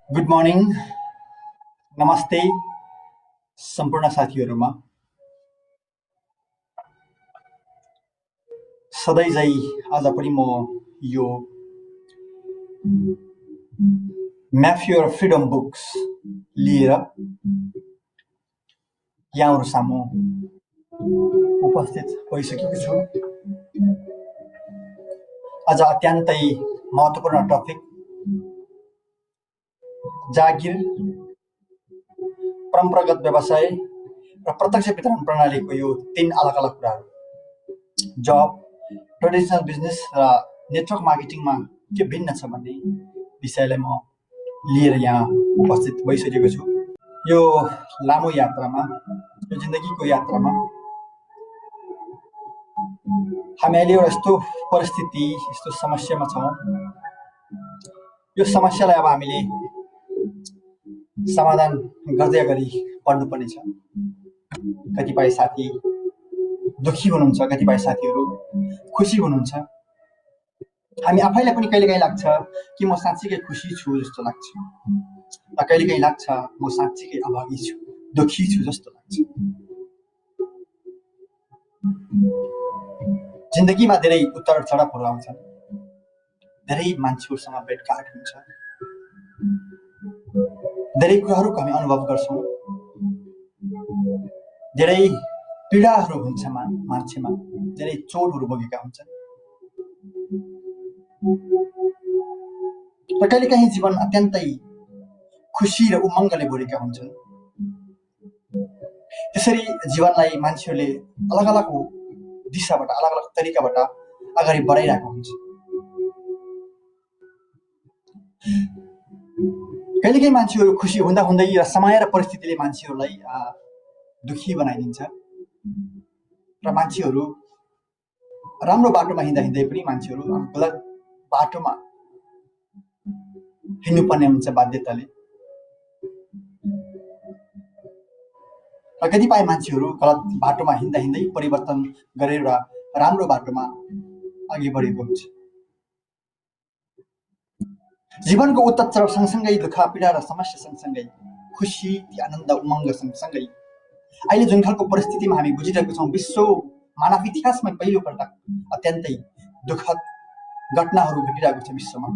Good morning, नमस्ते सम्पूर्ण साथीहरूमा। सधैँ झै आज पनि म यो म्याफ योर फ्रिडम बुक्स लिएर यहाँहरू सामु उपस्थित भइसकेको छु। आज अत्यन्तै महत्त्वपूर्ण टपिक जागिर, परम्परागत व्यवसाय र प्रत्यक्ष वितरण प्रणालीको यो 3 अलग अलग कुराहरू, जब, ट्रेडिसनल बिजनेस र नेटवर्क मार्केटिङमा के भिन्न छ भन्ने विषयलाई म लिएर यहाँ उपस्थित भइसकेको छु। यो लामो यात्रामा, यो जिन्दगीको यात्रामा हामी अहिले एउटा यस्तो परिस्थिति, यस्तो समस्यामा छौँ। यो समस्यालाई अब हामीले समाधान गर्दै अगाडि बढ्नुपर्ने छ। कतिपय साथी दुखी हुनुहुन्छ, कतिपय साथीहरू खुसी हुनुहुन्छ। हामी आफैलाई पनि कहिलेकाहीँ लाग्छ कि म साँच्चीकै खुसी छु जस्तो लाग्छ, र कहिलेकाहीँ लाग्छ म साँच्चीकै अभागी छु, दुखी छु जस्तो लाग्छ। जिन्दगीमा धेरै उतार चढावहरू आउँछन्, धेरै मान्छेहरूसँग भेटघाट हुन्छ, धेरै कुराहरूको हामी अनुभव गर्छौँ, धेरै पीडाहरू हुन्छ मान्छेमा, धेरै चोटहरू बगेका हुन्छन्। र कहिलेकाहीँ जीवन अत्यन्तै खुसी र उमङ्गले भरेका हुन्छन्। त्यसरी जीवनलाई मान्छेहरूले अलग अलग दिशाबाट, अलग अलग तरिकाबाट अगाडि बढाइरहेको हुन्छ। कहिलेकाहीँ मान्छेहरू खुसी हुँदा हुँदै र समय र परिस्थितिले मान्छेहरूलाई दुखी बनाइदिन्छ, र मान्छेहरू राम्रो बाटोमा हिँड्दा हिँड्दै पनि मान्छेहरू गलत बाटोमा हिँड्नुपर्ने हुन्छ बाध्यताले। र कतिपय मान्छेहरू गलत बाटोमा हिँड्दा हिँड्दै परिवर्तन गरेर एउटा राम्रो बाटोमा अघि बढेको हुन्छ। जीवनको उतार चढाव सँगसँगै दुःख पीडा र समस्या सँगसँगै खुसी, आनन्द, उमङ्ग सँगसँगै अहिले जुन खालको परिस्थितिमा हामी बुझिरहेको छौँ, विश्व मानव इतिहासमा पहिलोपल्ट अत्यन्तै दुःखद घटनाहरू घटिरहेको छ विश्वमा।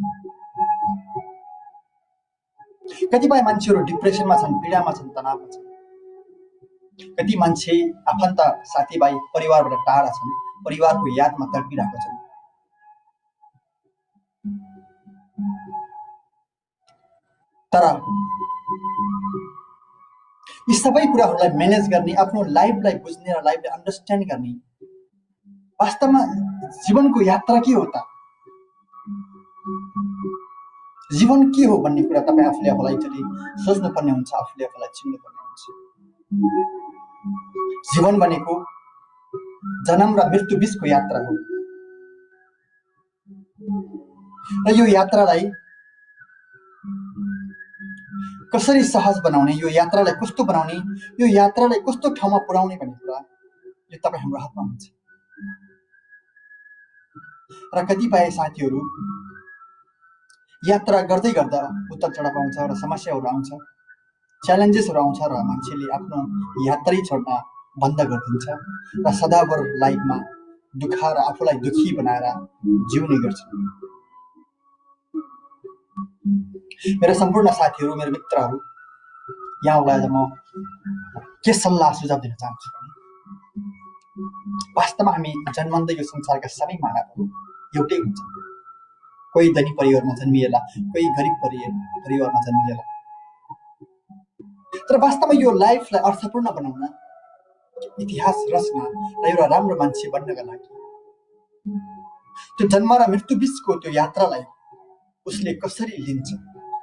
कतिपय मान्छेहरू डिप्रेसनमा छन्, पीडामा छन्, तनावमा छन्। कति मान्छे आफन्त, साथीभाइ, परिवारबाट टाढा छन्, परिवारको यादमा तडपिरहेको छन्। तर यी सबै कुराहरूलाई म्यानेज गर्ने, आफ्नो लाइफलाई बुझ्ने र लाइफलाई अन्डरस्ट्यान्ड गर्ने वास्तवमा जीवनको यात्रा के हो त? जीवन के हो भन्ने कुरा तपाईँ आफूले आफूलाई सोच्नुपर्ने हुन्छ, आफूले आफूलाई चिन्नुपर्ने हुन्छ। जीवन भनेको जन्म र मृत्यु बीचको यात्रा हो, र यो यात्रालाई कसरी सहज बनाउने, यो यात्रालाई कस्तो बनाउने, यो यात्रालाई कस्तो ठाउँमा पुर्याउने भन्ने कुरा यो तपाईँ हाम्रो हातमा हुन्छ। र कतिपय साथीहरू यात्रा गर्दै गर्दा उतार चढाव आउँछ र समस्याहरू आउँछ, च्यालेन्जेसहरू आउँछ, र मान्छेले आफ्नो यात्रै छोड्न बन्द गरिदिन्छ र सदाभर लाइफमा दुःख र आफूलाई दुखी बनाएर जिउने गर्छ। मेरो सम्पूर्ण साथीहरू, मेरो मित्रहरू, यहाँलाई आज म के सल्लाह सुझाव दिन चाहन्छु भने, वास्तवमा हामी जन्मँदै यो संसारका सबै मानवहरू एउटै हुन्छन्। कोही धनी परिवारमा जन्मिएला, कोही गरिब परिवारमा जन्मिएला। तर वास्तवमा यो लाइफलाई अर्थपूर्ण बनाउन, इतिहास रच्न र एउटा राम्रो मान्छे बन्नका लागि त्यो जन्म र मृत्यु बीचको त्यो यात्रालाई उसले कसरी लिन्छ,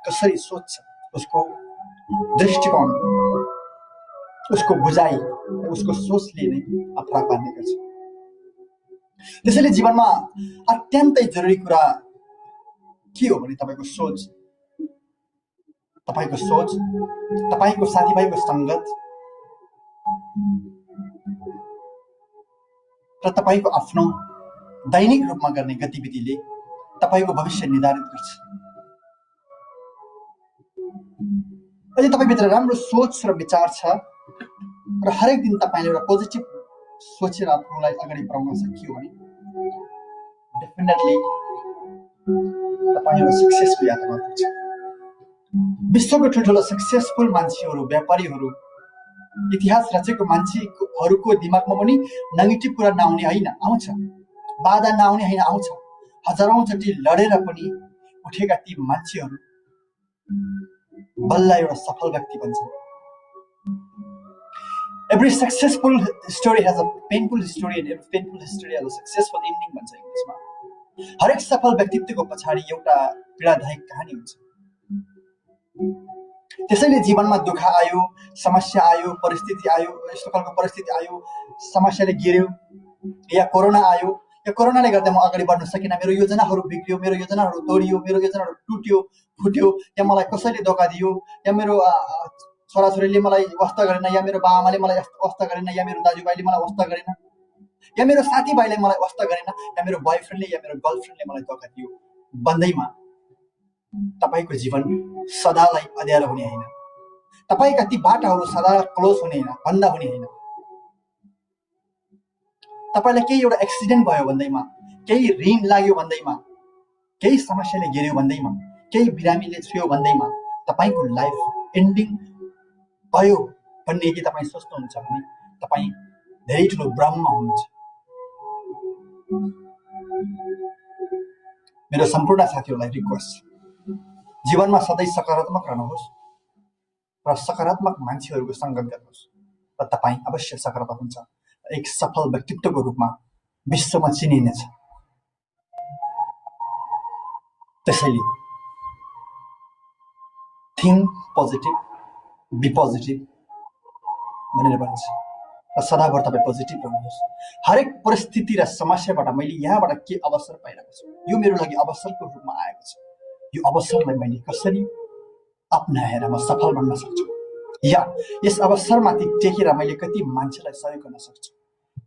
कसरी सोच्छ, उसको दृष्टिकोण, उसको बुझाइ, उसको सोचले नै फरक पार्ने गर्छ। त्यसैले जीवनमा अत्यन्तै जरुरी कुरा के हो भने तपाईको सोच, तपाईको साथीभाइको संगत र तपाईको आफ्नो दैनिक रूपमा गर्ने गतिविधिले तपाईको भविष्य निर्धारित गर्छ। यदि तपाईभित्र राम्रो सोच र विचार छ र हरेक दिन तपाईले एउटा पोजिटिभ सोचेर आफूलाई अगाडि बढाउन सकियो भने डेफिनेटली तपाईँ एउटा सक्सेसको यात्रामा पुग्छ। विश्वको ठुल्ठुलो सक्सेसफुल मान्छेहरू, व्यापारीहरू, इतिहास रचेको मान्छेहरूको दिमागमा पनि नेगेटिभ कुरा नआउने होइन, आउँछ। बाधा नआउने होइन, आउँछ। हजारौंचोटि लडेर पनि उठेका ती मान्छेहरू बल्ल एउटा सफल व्यक्ति बन्छन्। Every successful story has a painful story and every painful story has a successful ending भन्छ इङ्ग्लिसमा। हरेक सफल व्यक्तित्वको पछाडि एउटा पीडादायक कहानी हुन्छ। त्यसैले जीवनमा दुःख आयो, समस्या आयो, परिस्थिति आयो, यस्तो खालको परिस्थिति आयो, समस्याले घेर्यो, या कोरोना आयो, या कोरोनाले गर्दा म अगाडि बढ्न सकिनँ, मेरो योजनाहरू बिग्रियो, मेरो योजनाहरू तोडियो, मेरो योजनाहरू टुट्यो फुट्यो, या मलाई कसैले धोका दियो, या मेरो छोराछोरीले मलाई वास्ता गरेन, या मेरो बाआमाले मलाई वास्ता गरेन, या मेरो दाजुभाइले मलाई वास्ता गरेन, या मेरो साथीभाइले मलाई वास्ता गरेन, या मेरो बोयफ्रेन्डले या मेरो गर्लफ्रेन्डले मलाई धोका दियो भन्दैमा तपाईको जीवन सदालाई अँध्यारो हुने होइन। तपाईका ती बाटाहरू सदा क्लोज हुने होइन, बन्द हुने होइन। तपाईलाई केही एउटा एक्सिडेन्ट भयो भन्दैमा, केही ऋण लाग्यो भन्दैमा, केही समस्याले घेर्यो भन्दैमा, केही बिरामीले छुयो भन्दैमा तपाईको लाइफ एन्डिङ भयो भन्ने यदि तपाईँ सोच्नुहुन्छ भने तपाईँ धेरै ठुलो भ्रममा हुनुहुन्छ। मेरो सम्पूर्ण साथीहरूलाई रिक्वेस्ट छ, जीवनमा सधैँ सकारात्मक रहनुहोस् र सकारात्मक मान्छेहरूको सङ्गत गर्नुहोस् र तपाईँ अवश्य सकारात्मक हुन्छ। एक सफल व्यक्तित्वको रूपमा विश्वमा चिनिनेछ। त्यसैले थिङ्क पोजिटिभ, बी पोजिटिभ भनेर भन्छ र सदाभर तपाईँ पोजिटिभ रहनुहोस्। हरेक परिस्थिति र समस्याबाट मैले यहाँबाट के अवसर पाइरहेको छु, यो मेरो लागि अवसरको रूपमा आएको छ। यो अवसरलाई मैले कसरी अपनाएर म सफल बन्न सक्छु, या यस अवसरमाथि टेकेर मैले कति मान्छेलाई सहयोग गर्न सक्छु,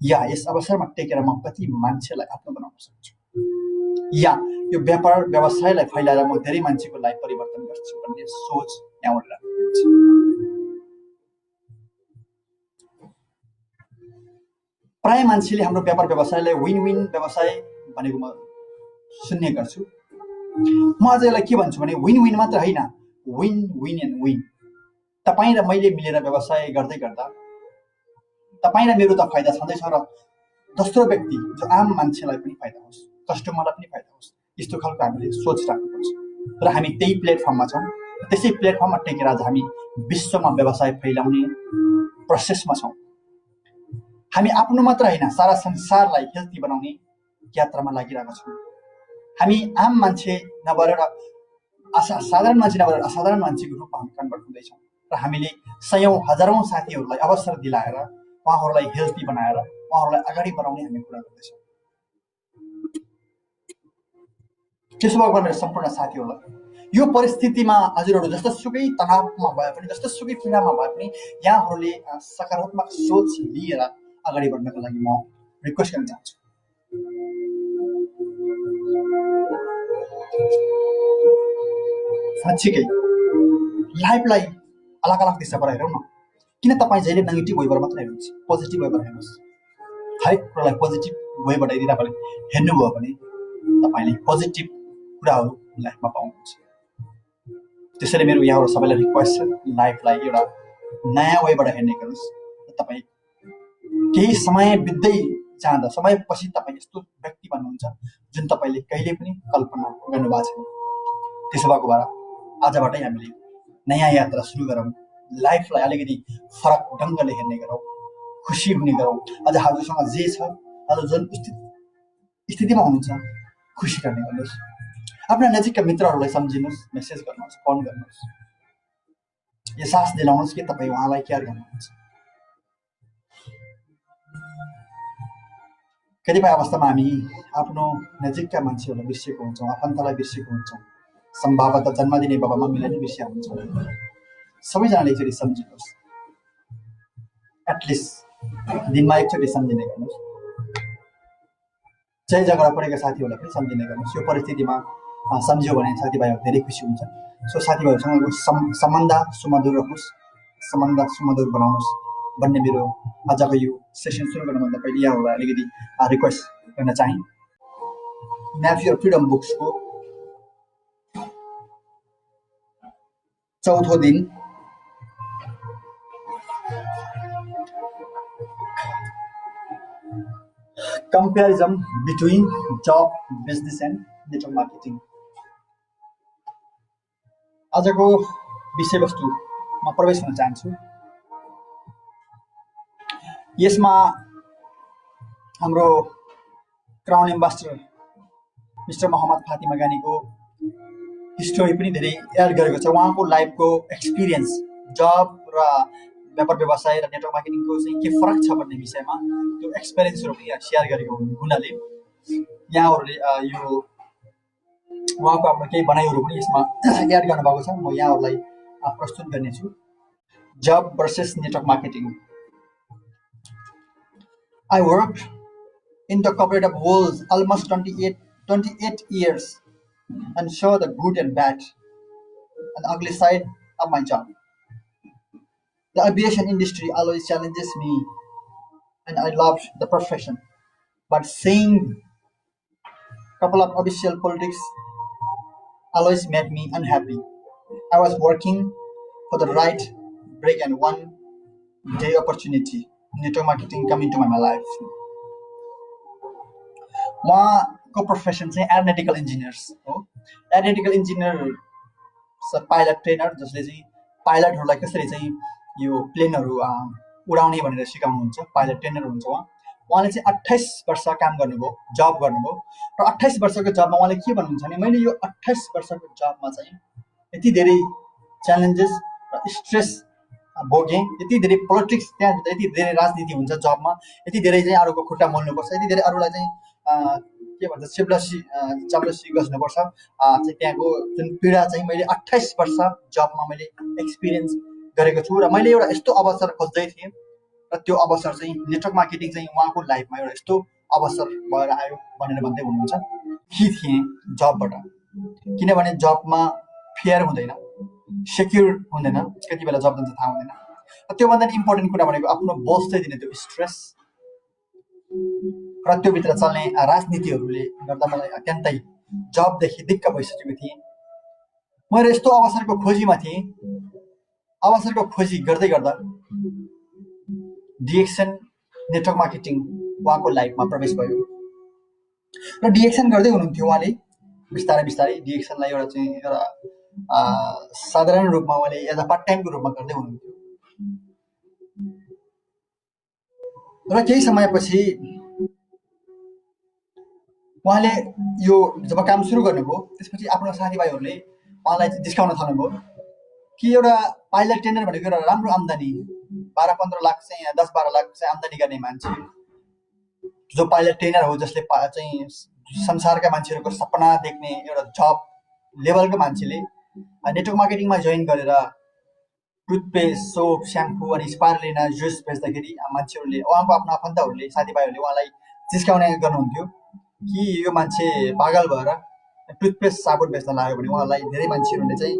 या यस अवसरमा टेकेर म कति मान्छेलाई आफ्नो बनाउन सक्छु, या यो व्यापार व्यवसायलाई फैलाएर म धेरै मान्छेको लाइफ परिवर्तन गर्छु भन्ने सोच यहाँबाट राख्नुहुन्छ। प्राय मान्छेले हाम्रो व्यापार व्यवसायलाई विन विन व्यवसाय भनेको म सुन्ने गर्छु। म अझ यसलाई के भन्छु भने विन विन मात्र होइन, विन विन एन्ड विन। तपाईँ र मैले मिलेर व्यवसाय गर्दै गर्दा तपाईँ र मेरो त फाइदा छँदैछ र दोस्रो व्यक्ति जो आम मान्छेलाई पनि फाइदा होस्, कस्टमरलाई पनि फाइदा होस्, यस्तो खालको हामीले सोच राख्नुपर्छ। र हामी त्यही प्लेटफर्ममा छौँ, त्यसै प्लेटफर्ममा टेकेर आज हामी विश्वमा व्यवसाय फैलाउने प्रोसेसमा छौँ। हामी आफ्नो मात्र होइन, सारा संसारलाई हेल्थी बनाउने यात्रामा लागिरहेका छौँ। हामी आम मान्छे नभएर साधारण मान्छे नभएर असाधारण मान्छेको रूपमा हामी कन्भर्ट हुँदैछौँ र हामीले सयौं हजारौं साथीहरूलाई अवसर दिलाएर उहाँहरूलाई हेल्थी बनाएर उहाँहरूलाई अगाडि बढाउने हामी कुरा गर्दैछौँ। त्यसो भएको मेरो सम्पूर्ण साथीहरूलाई यो परिस्थितिमा हजुरहरू जस्तोसुकै तनावमा भए पनि, जस्तोसुकै पीडामा भए पनि यहाँहरूले सकारात्मक सोच लिएर अगाडि बढ्नको लागि म रिक्वेस्ट गर्न चाहन्छु। साँच्चीकै लाइफलाई अलग अलग दिशाबाट हेरौँ न। किन तपाईँ जहिले नेगेटिभ वेबाट मात्र हेर्नुहुन्छ, पोजिटिभ वेबाट हेर्नुहोस्। हरेक कुरालाई पोजिटिभ वेबाट यदि तपाईँले हेर्नुभयो भने तपाईँले पोजिटिभ कुराहरू लाइफमा पाउनुहुन्छ। त्यसैले मेरो यहाँबाट सबैलाई रिक्वेस्ट छ, लाइफलाई एउटा नयाँ वेबाट हेर्ने गर्नुहोस्। तपाईँ केही समय बित्दै जाँदा समयपछि तपाईँ यस्तो व्यक्ति बन्नुहुन्छ जुन तपाईँले कहिले पनि कल्पना गर्नुभएको छैन। त्यसो भएको भएर आजबाटै हामीले नयाँ यात्रा सुरु गरौँ। लाइफलाई अलिकति फरक ढङ्गले हेर्ने गरौँ, खुसी हुने गरौँ। आज हजुरसँग जे छ, आज जुन स्थितिमा हुनुहुन्छ, खुसी गर्ने गर्नुहोस्। आफ्ना नजिकका मित्रहरूलाई सम्झिनुहोस्, मेसेज गर्नुहोस्, फोन गर्नुहोस्, एहसास दिलाउनुहोस् कि तपाईँ उहाँलाई केयर गर्नुहुन्छ। कतिपय अवस्थामा हामी आफ्नो नजिकका मान्छेहरूलाई बिर्सेको हुन्छौँ, आफन्तलाई बिर्सेको हुन्छौँ, सम्भवतः जन्म दिने बाबा मम्मीलाई नै बिर्सेका हुन्छौँ। सबैजनाले एकचोटि सम्झिनुहोस्, एटलिस्ट दिनमा एकचोटि सम्झिने गर्नुहोस्। जय झगडा परेका साथीहरूलाई पनि सम्झिने गर्नुहोस्। यो परिस्थितिमा सम्झ्यो भने साथीभाइहरू धेरै खुसी हुन्छन्। सो साथीभाइहरूसँगको सम्बन्ध सुमधुर रहोस्, सम्बन्ध सुमधुर बनाउनुहोस् भन्ने मेरो आजको यो सेसन सुरु गर्नुभन्दा पहिले यहाँहरूलाई अलिकति रिक्वेस्ट गर्न चाहेँ। म्याप योर फ्रिडम बुक्सको 4थो दिन comparison between job, business and network marketing। आजको विषयवस्तुमा प्रवेश गर्न चाहन्छु। यसमा हाम्रो crown ambassador mister Mohammad Fatima गानीको हिस्टोरी पनि धेरै एड गरेको छ। उहाँको लाइफको एक्सपिरियन्स जब र व्यापार व्यवसाय र नेटवर्क मार्केटिङको चाहिँ के फरक छ भन्ने विषयमा त्यो एक्सपिरियन्सहरू पनि सेयर गरेको हुनाले यहाँहरूले यो उहाँको आफ्नो केही भनाइहरू पनि यसमा एड गर्नुभएको छ। म यहाँहरूलाई प्रस्तुत गर्नेछु। Job versus network marketing. I worked in the corporate world almost 28 years and saw the good and bad and ugly side of my job. The aviation industry always challenges me and I loved the profession. But seeing a couple of official politics always made me unhappy. I was working for the right break and one day opportunity. Network marketing come into my life. उहाँको profession चाहिँ aeronautical engineers हो। Aeronautical engineer pilot trainer, जसले चाहिँ पाइलटहरूलाई कसरी चाहिँ यो प्लेनहरू उडाउने भनेर सिकाउनुहुन्छ, पाइलट ट्रेनर हुनुहुन्छ उहाँ। उहाँले चाहिँ 28 वर्ष काम गर्नुभयो, जब गर्नुभयो र 28 वर्षको जबमा उहाँले के भन्नुहुन्छ भने मैले यो 28 वर्षको जबमा चाहिँ यति धेरै च्यालेन्जेस र स्ट्रेस भोगेँ, यति धेरै पोलिटिक्स, त्यहाँ यति धेरै राजनीति हुन्छ जबमा, यति धेरै चाहिँ अरूको खुट्टा मोल्नुपर्छ, यति धेरै अरूलाई चाहिँ के भन्छ चाप्लसी गर्नुपर्छ, चाहिँ त्यहाँको जुन पीडा चाहिँ मैले 28 वर्ष जबमा मैले एक्सपिरियन्स गरेको छु र मैले एउटा यस्तो अवसर खोज्दै थिएँ र त्यो अवसर चाहिँ नेटवर्क मार्केटिङ चाहिँ उहाँको लाइफमा एउटा यस्तो अवसर भएर आयो भनेर भन्दै हुनुहुन्छ। कि थिएँ जबबाट, किनभने जबमा फेयर हुँदैन, सेक्युर हुँदैन, कति बेला जब जान्छ थाहा हुँदैन। त्योभन्दा इम्पोर्टेन्ट कुरा भनेको आफ्नो बोस चाहिँ दिने त्यो स्ट्रेस र त्योभित्र चल्ने राजनीतिहरूले गर्दा मलाई अत्यन्तै जबदेखि दिक्क भइसकेको थिएँ। मैले यस्तो अवसरको खोजीमा थिएँ। अवसरको खोजी गर्दै गर्दा डिएक्सन नेटवर्क मार्केटिङ उहाँको लाइफमा प्रवेश भयो र डिएक्सन गर्दै हुनुहुन्थ्यो उहाँले। बिस्तारै बिस्तारै डिएक्सनलाई एउटा साधारण रूपमा उहाँले एज अ पार्ट टाइमको रूपमा गर्दै हुनुहुन्थ्यो र केही समयपछि उहाँले यो जब काम सुरु गर्नुभयो त्यसपछि आफ्नो साथीभाइहरूले उहाँलाई जिस्काउन थाल्नुभयो कि एउटा पाइलट ट्रेनर भनेको एउटा राम्रो आम्दानी 12-15 लाख चाहिँ 10-12 लाख चाहिँ आम्दानी गर्ने मान्छे जो पाइलट ट्रेनर हो, जसले चाहिँ संसारका मान्छेहरूको सपना देख्ने एउटा जब लेभलको मान्छेले नेटवर्क मार्केटिङमा जोइन गरेर टुथपेस्ट, सोप, स्याम्पू अनि स्पारुलिना जुस बेच्दाखेरि मान्छेहरूले, उहाँको आफ्नो आफन्तहरूले, साथीभाइहरूले उहाँलाई जिस्काउने गर्नुहुन्थ्यो कि यो मान्छे पागल भएर टुथपेस्ट साबुन बेच्न लाग्यो भने उहाँलाई धेरै मान्छेहरूले चाहिँ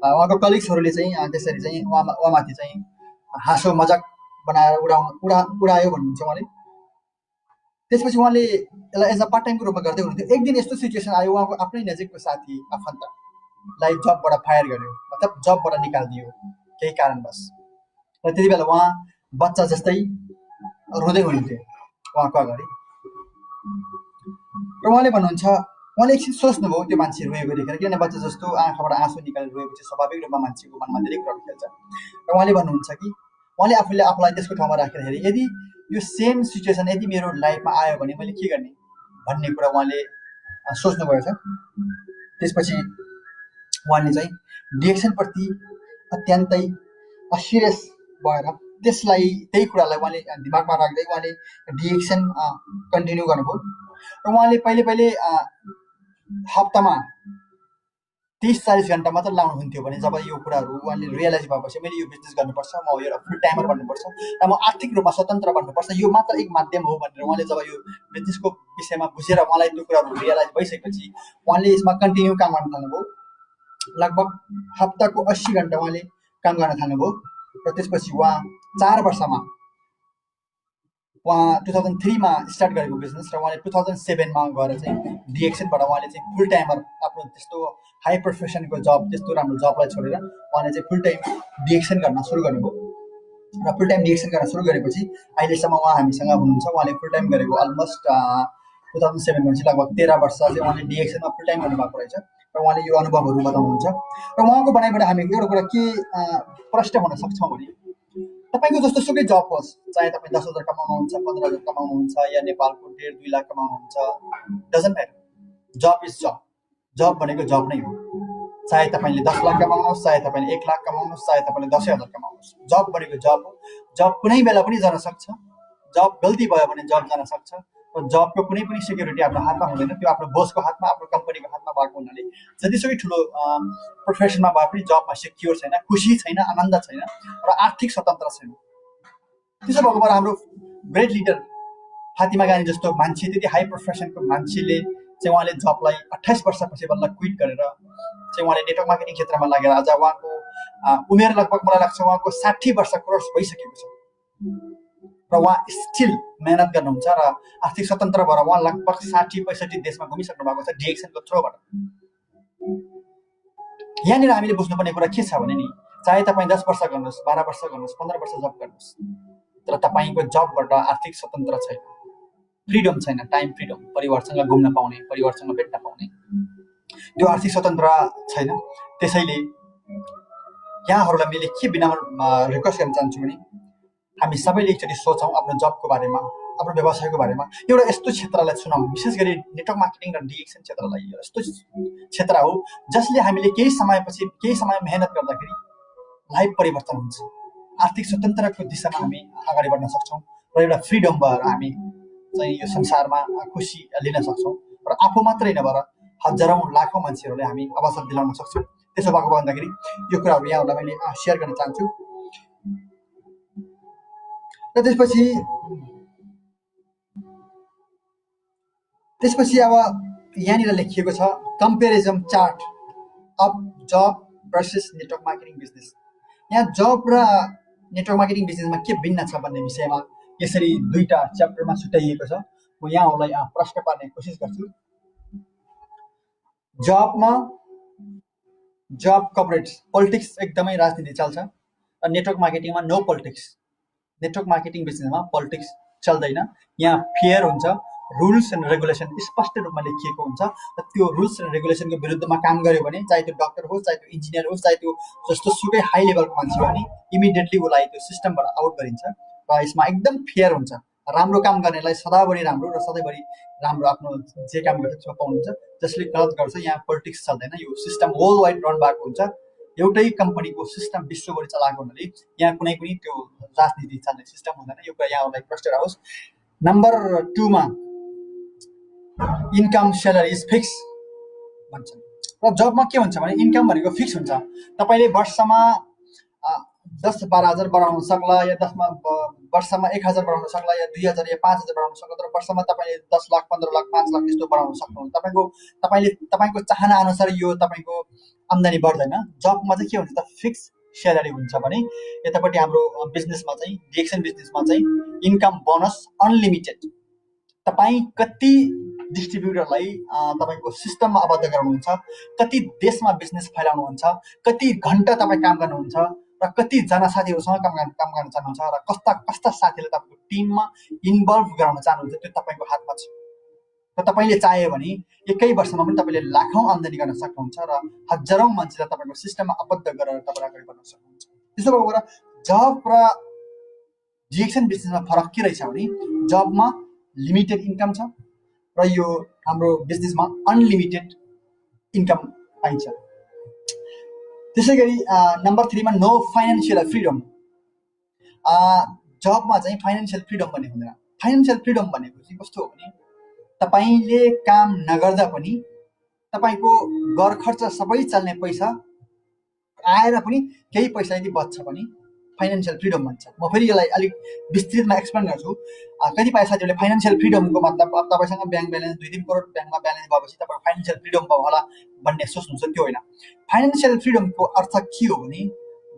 उहाँको कलिग्सहरूले चाहिँ त्यसरी चाहिँ उहाँमाथि चाहिँ हाँसो मजाक बनाएर उडायो भन्नुहुन्छ उहाँले। त्यसपछि उहाँले यसलाई एज अ पार्ट टाइमको रूपमा गर्दै हुनुहुन्थ्यो। एक दिन यस्तो सिचुएसन आयो, उहाँको आफ्नै नजिकको साथी आफन्तलाई जबबाट फायर गर्यो, मतलब जबबाट निकालिदियो केही कारणवश। र त्यति बेला उहाँ बच्चा जस्तै रुँदै हुनुहुन्थ्यो उहाँको अगाडि। र उहाँले भन्नुहुन्छ, उहाँले एकछिन सोच्नुभयो त्यो मान्छे रोएको देखेर, किनभने बच्चा जस्तो आँखाबाट आँसु निकालेर रोएपछि स्वाभाविक रूपमा मान्छेको मनमा धेरै कुराहरू खेल्छ। र उहाँले भन्नुहुन्छ कि उहाँले आफूलाई त्यसको ठाउँमा राखेर हेरे, यदि यो सेम सिचुएसन यदि मेरो लाइफमा आयो भने मैले के गर्ने भन्ने कुरा उहाँले सोच्नुभएको छ। त्यसपछि उहाँले चाहिँ डिएक्सनप्रति अत्यन्तै सिरियस भएर त्यही कुरालाई उहाँले दिमागमा राख्दै उहाँले डिएक्सन कन्टिन्यू गर्नुभयो। र उहाँले पहिले हप्तामा 30-40 घन्टा मात्र लाउनु हुन्थ्यो भने जब यो कुराहरू उहाँले रियलाइज भएपछि मैले यो बिजनेस गर्नुपर्छ, म एउटा फुल टाइमर बन्नुपर्छ र म आर्थिक रूपमा स्वतन्त्र बन्नुपर्छ, यो मात्र एक माध्यम हो भनेर उहाँले जब यो बिजनेसको विषयमा बुझेर उहाँलाई त्यो कुराहरू रियलाइज भइसकेपछि उहाँले यसमा कन्टिन्यू काम गर्न थाल्नुभयो। लगभग हप्ताको 80 घन्टा उहाँले काम गर्न थाल्नुभयो र त्यसपछि उहाँ 4 वर्षमा उहाँ 2003 मा स्टार्ट गरेको बिजनेस र उहाँले 2007 मा गएर चाहिँ डिएक्सनबाट उहाँले चाहिँ फुल टाइमर आफ्नो त्यस्तो हाई प्रोफेसनको जब, त्यस्तो राम्रो जबलाई छोडेर उहाँले चाहिँ फुल टाइम डिएक्सन गर्न सुरु गर्नुभयो र फुल टाइम डिएक्सन गर्न सुरु गरेपछि अहिलेसम्म उहाँ हामीसँग हुनुहुन्छ। उहाँले फुल टाइम गरेको अलमोस्ट 2007 मा चाहिँ लगभग 13 वर्ष चाहिँ उहाँले डिएक्सनमा फुल टाइम गर्नुभएको रहेछ र उहाँले यो अनुभवहरू बताउनुहुन्छ। र उहाँको भनाइबाट हामी एउटा कुरा के प्रश्न हुन सक्छौँ भने तपाईँको जस्तो सुकै जब होस्, चाहे तपाईँ 10,000 कमाउनुहुन्छ, 15,000 कमाउनुहुन्छ या नेपालको 1.5-2 लाख कमाउनुहुन्छ, doesn't matter, job is job. Job भनेको जब नै हो। चाहे तपाईँले 10 लाख कमाउनुहोस्, चाहे तपाईँले 1 लाख कमाउनुहोस्, चाहे तपाईँले 10,000 कमाउनुहोस्, जब भनेको जब हो। जब कुनै बेला पनि जान सक्छ, जब गल्ती भयो भने जब जान सक्छ र जबको कुनै पनि सेक्युरिटी आफ्नो हातमा हुँदैन, त्यो आफ्नो बोसको हातमा, आफ्नो कम्पनीको हातमा भएको हुनाले जतिसुकै ठुलो प्रोफेसनमा भए पनि जबमा सेक्योर छैन, खुसी छैन, आनन्द छैन र आर्थिक स्वतन्त्र छैन। त्यसो भएको भएर हाम्रो ग्रेट लिडर फातिमा गानी जस्तो मान्छे, त्यति हाई प्रोफेसनको मान्छेले चाहिँ उहाँले जबलाई 28 वर्षपछि बल्ल क्विट गरेर चाहिँ उहाँले नेटवर्क मार्केटिङ क्षेत्रमा लागेर आज उहाँको उमेर लगभग मलाई लाग्छ उहाँको 60 वर्ष क्रस भइसकेको छ र उहाँ स्टिल मेहनत गर्नुहुन्छ र आर्थिक स्वतन्त्र भएर उहाँ लगभग 60-65 देशमा घुमिसक्नु भएको छ डिएक्सनको थ्रोबाट। यहाँनिर हामीले बुझ्नुपर्ने कुरा के छ भने नि, चाहे तपाईँ 10 वर्ष गर्नुहोस्, 12 वर्ष गर्नुहोस्, 15 वर्ष जब गर्नुहोस्, तर तपाईँको जबबाट आर्थिक स्वतन्त्र छैन, फ्रिडम छैन, टाइम फ्रिडम, परिवारसँग घुम्न पाउने, परिवारसँग भेट्न पाउने, त्यो आर्थिक स्वतन्त्र छैन। त्यसैले यहाँहरूलाई मैले के विनम्र रिक्वेस्ट गर्न चाहन्छु भने हामी सबैले एकचोटि सोचौँ आफ्नो जबको बारेमा, आफ्नो व्यवसायको बारेमा। एउटा यस्तो क्षेत्रलाई चुनौँ, विशेष गरी नेटवर्क मार्केटिङ र डिएक्सन क्षेत्रलाई यस्तो क्षेत्र हो जसले हामीले केही समय मेहनत गर्दाखेरि लाइफ परिवर्तन हुन्छ, आर्थिक स्वतन्त्रको दिशामा हामी अगाडि बढ्न सक्छौँ र एउटा फ्रिडम भएर हामी चाहिँ यो संसारमा खुसी लिन सक्छौँ र आफू मात्रै नभएर हजारौँ लाखौँ मान्छेहरूलाई हामी अवसर दिलाउन सक्छौँ। त्यसो भएको भन्दाखेरि यो कुराहरू यहाँहरूलाई मैले सेयर गर्न चाहन्छु। र त्यसपछि अब यहाँनिर लेखिएको छ comparison chart of job versus network marketing business. यहाँ जब र नेटवर्क मार्केटिङ बिजनेसमा के भिन्न छ भन्ने विषयमा यसरी दुईटा च्याप्टरमा छुट्याइएको छ। म यहाँहरूलाई प्रश्न पार्ने कोसिस गर्छु। जबमा जब कर्पोरेट पोलिटिक्स एकदमै राजनीति चल्छ र नेटवर्क मार्केटिङमा नो पोलिटिक्स। नेटवर्क मार्केटिङ बिजनेसमा पोलिटिक्स चल्दैन। यहाँ फेयर हुन्छ, रुल्स एन्ड रेगुलेसन स्पष्ट रूपमा लेखिएको हुन्छ र त्यो रुल्स एन्ड रेगुलेसनको विरुद्धमा काम गर्यो भने, चाहे त्यो डक्टर होस्, चाहे त्यो इन्जिनियर होस्, चाहे त्यो जस्तो सुकै हाई लेभलको मान्छे हो भने इमिडिएटली उसलाई त्यो सिस्टमबाट आउट गरिन्छ र यसमा एकदम फेयर हुन्छ। राम्रो काम गर्नेलाई सदाभरि राम्रो र सधैँभरि राम्रो आफ्नो जे काम गर्छ त्यसमा पाउनुहुन्छ। जसले गलत गर्छ यहाँ पोलिटिक्स चल्दैन। यो सिस्टम होल वाइड रन भएको हुन्छ, एउटै कम्पनीको सिस्टम विश्वभरि चलाएको हुनाले यहाँ कुनै पनि त्यो राजनीति चल्ने सिस्टम हुँदैन। यो कुरा यहाँहरूलाई प्रश्न आओस्। नम्बर 2 मा इन्कम स्यालेरी इज फिक्स भन्छन् र जबमा के हुन्छ भने इन्कम भनेको फिक्स हुन्छ। तपाईँले वर्षमा 10-12 हजार बढाउन सक्ला, या वर्षमा 1,000 बढाउन सक्ला, या 2,000 या 5,000 बढाउन सक्ला, तर वर्षमा तपाईँले 10 लाख, 15 लाख, 5 लाख त्यस्तो बढाउन सक्नुहुन्छ। तपाईँको चाहना अनुसार यो तपाईँको आम्दानी बढ्दैन। जबमा चाहिँ के हुन्छ त फिक्स स्यालेरी हुन्छ भने यतापट्टि हाम्रो बिजनेसमा चाहिँ डिएक्सन बिजनेसमा चाहिँ इन्कम बोनस अनलिमिटेड। तपाईँ कति डिस्ट्रिब्युटरलाई तपाईँको सिस्टममा आबद्ध गराउनुहुन्छ, कति देशमा बिजनेस फैलाउनुहुन्छ, कति घन्टा तपाईँ काम गर्नुहुन्छ र कतिजना साथीहरूसँग काम गर्न चाहनुहुन्छ र कस्ता साथीले तपाईँको टिममा इन्भल्भ गराउन चाहनुहुन्छ, त्यो तपाईँको हातमा छ। र तपाईँले चाह्यो भने एकै वर्षमा पनि तपाईँले लाखौँ आम्दानी गर्न सक्नुहुन्छ र हजारौँ मान्छेलाई तपाईँको सिस्टममा आबद्ध गरेर तपाईँ अगाडि बढ्न सक्नुहुन्छ। त्यसो भएर जब र डिएक्सन बिजनेसमा फरक के रहेछ भने जबमा लिमिटेड इन्कम छ र यो हाम्रो बिजनेसमा अनलिमिटेड इन्कम पाइन्छ। त्यसै गरी नम्बर 3 मा नो फाइनेन्सियल फ्रिडम। जबमा चाहिँ फाइनेन्सियल फ्रिडम भन्ने हुँदैन। फाइनेन्सियल फ्रिडम भनेको चाहिँ कस्तो हो भने तपाईँले काम नगर्दा पनि तपाईँको घर खर्च सबै चल्ने पैसा आएर पनि केही पैसा यदि बच्छ भने फाइनेन्सियल फ्रिडम भन्छ। म फेरि यसलाई अलिक विस्तृतमा एक्सप्लेन गर्छु। कतिपय साथीहरूले फाइनेन्सियल फ्रिडमको मतलब अब तपाईँसँग ब्याङ्क ब्यालेन्स 2-3 करोड ब्याङ्कमा ब्यालेन्स भएपछि तपाईँ फाइनेन्सियल फ्रिडम भयो होला भन्ने सोच्नुहुन्छ, त्यो होइन। फाइनेन्सियल फ्रिडमको अर्थ के हो भने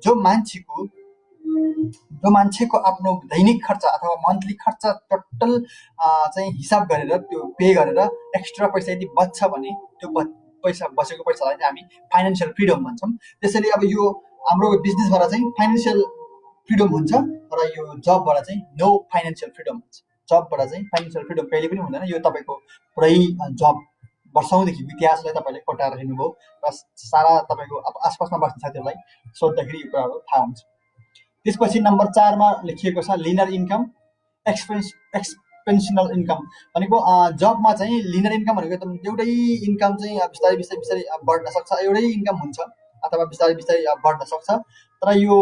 जो मान्छेको आफ्नो दैनिक खर्च अथवा मन्थली खर्च टोटल चाहिँ हिसाब गरेर त्यो पे गरेर एक्स्ट्रा पैसा यदि बच्छ भने त्यो बचेको पैसालाई चाहिँ हामी फाइनेन्सियल फ्रिडम भन्छौँ। त्यसैले अब यो हाम्रो बिजनेसबाट चाहिँ फाइनेन्सियल फ्रिडम हुन्छ र यो जबबाट चाहिँ नो फाइनेन्सियल फ्रिडम हुन्छ। जबबाट चाहिँ फाइनेन्सियल फ्रिडम कहिले पनि हुँदैन। यो तपाईँको पुरै जब वर्षौँदेखि इतिहासलाई तपाईँले कोटाएर हेर्नुभयो र सारा तपाईँको अब आसपासमा बस्ने साथीहरूलाई सोद्धाखेरि यो कुराहरू थाहा हुन्छ। त्यसपछि नम्बर 4 मा लेखिएको छ लिनियर इन्कम एक्सपेन्सनल इन्कम भनेको जबमा चाहिँ लिनियर इन्कम भनेको एकदम एउटै इन्कम चाहिँ बिस्तारै बिस्तारै बिस्तारै बढ्न सक्छ, एउटै इन्कम हुन्छ अथवा बिस्तारै बिस्तारै बढ्न सक्छ। तर यो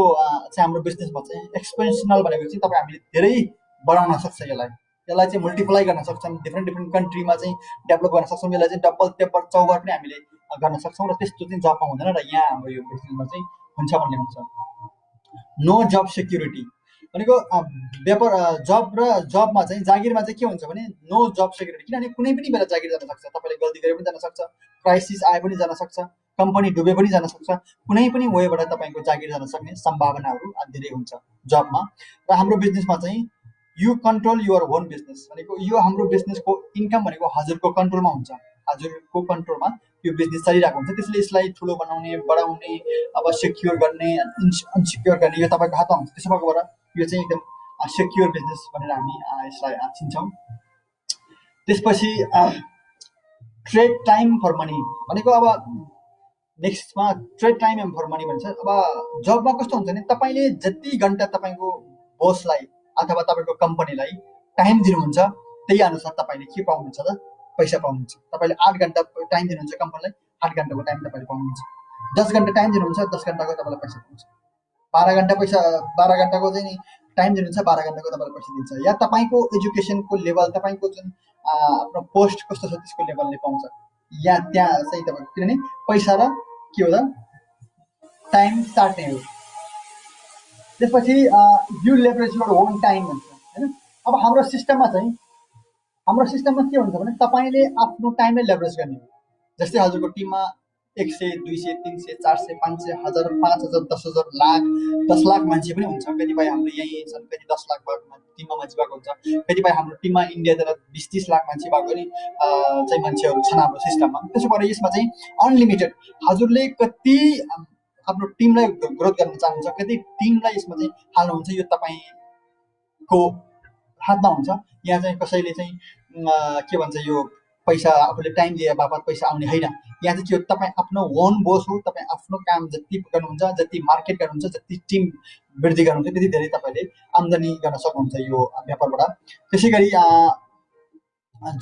चाहिँ हाम्रो बिजनेसमा चाहिँ एक्सपेन्सनल भनेको चाहिँ तपाईँ हामीले धेरै बढाउन सक्छ, यसलाई चाहिँ मल्टिप्लाई गर्न सक्छौँ, डिफ्रेन्ट कन्ट्रीमा चाहिँ डेभलप गर्न सक्छौँ, यसलाई चाहिँ डबल तेब्बर चौबर पनि हामीले गर्न सक्छौँ र त्यस्तो चाहिँ जबमा हुँदैन र यहाँ हाम्रो यो बिजनेसमा चाहिँ हुन्छ भन्ने हुन्छ। नो जब सेक्युरिटी भनेको जब र जबमा चाहिँ जागिरमा चाहिँ के हुन्छ भने नो जब सेक्युरिटी, किनभने कुनै पनि बेला जागिर जान सक्छ, तपाईँले गल्ती गरे पनि जान सक्छ, क्राइसिस आए पनि जान सक्छ, कम्पनी डुबे पनि जान सक्छ, कुनै पनि वेबाट तपाईँको जागिर जान सक्ने सम्भावनाहरू धेरै हुन्छ जबमा। र हाम्रो बिजनेसमा चाहिँ you control your own business भनेको यो हाम्रो बिजनेसको इन्कम भनेको हजुरको कन्ट्रोलमा हुन्छ, हजुरको कन्ट्रोलमा यो बिजनेस चलिरहेको हुन्छ। त्यसले यसलाई ठुलो बनाउने बढाउने अब सेक्योर गर्ने अनसिक्योर गर्ने यो तपाईँको हातमा हुन्छ। त्यसो भएर यो चाहिँ एकदम सेक्योर बिजनेस भनेर हामी यसलाई चिन्छौँ। त्यसपछि ट्रेड टाइम फर मनी भनेको अब नेक्स्टमा ट्रेड टाइम फर मनी भन्छ। अब जबमा कस्तो हुन्छ भने तपाईँले जति घन्टा तपाईँको बोसलाई अथवा तपाईँको कम्पनीलाई टाइम दिनुहुन्छ त्यही अनुसार तपाईँले के पाउनुहुन्छ त पैसा पाउनुहुन्छ। तपाईँले 8 घन्टा टाइम दिनुहुन्छ कम्पनीलाई, 8 घन्टाको टाइम तपाईँले पाउनुहुन्छ। 10 घन्टा टाइम दिनुहुन्छ, 10 घन्टाको तपाईँलाई पैसा पाउँछ। 12 घन्टाको चाहिँ नि टाइम दिनुहुन्छ, 12 घन्टाको तपाईँलाई पैसा दिन्छ। या तपाईँको एजुकेसनको लेभल, तपाईँको जुन आफ्नो पोस्ट कस्तो छ त्यसको लेभलले पाउँछ। या त्यहाँ चाहिँ तपाईँको किनभने पैसा र के हो त टाइम साट्ने हो। त्यसपछि you leverage your own time भन्छ होइन। अब हाम्रो सिस्टममा के हुन्छ भने तपाईँले आफ्नो टाइमलाई लेभरेज गर्ने हो। जस्तै हजुरको टिममा 100, 200, 300, 400, 500, 1000, 5000, 10,000, लाख 10 लाख मान्छे पनि हुन्छ। कतिपय हाम्रो यहीँ छन्, कति 10 लाख भएको टिममा मान्छे भएको हुन्छ, कतिपय हाम्रो टिममा इन्डियातिर 20-30 लाख मान्छे भएको पनि चाहिँ मान्छेहरू छन् हाम्रो सिस्टममा। त्यसो भएर यसमा चाहिँ अनलिमिटेड हजुरले कति आफ्नो टिमलाई ग्रोथ गर्न चाहनुहुन्छ, कति टिमलाई यसमा चाहिँ हाल्नुहुन्छ, यो तपाईँको हातमा हुन्छ। यहाँ चाहिँ कसैले चाहिँ के भन्छ यो पैसा आफूले टाइम दिए बापत पैसा आउने होइन। यहाँ चाहिँ के हो तपाईँ आफ्नो ओन बोस हो, तपाईँ आफ्नो काम जति गर्नुहुन्छ, जति मार्केट गर्नुहुन्छ, जति टिम वृद्धि गर्नुहुन्छ त्यति धेरै तपाईँले आम्दानी गर्न सक्नुहुन्छ यो व्यापारबाट। त्यसै गरी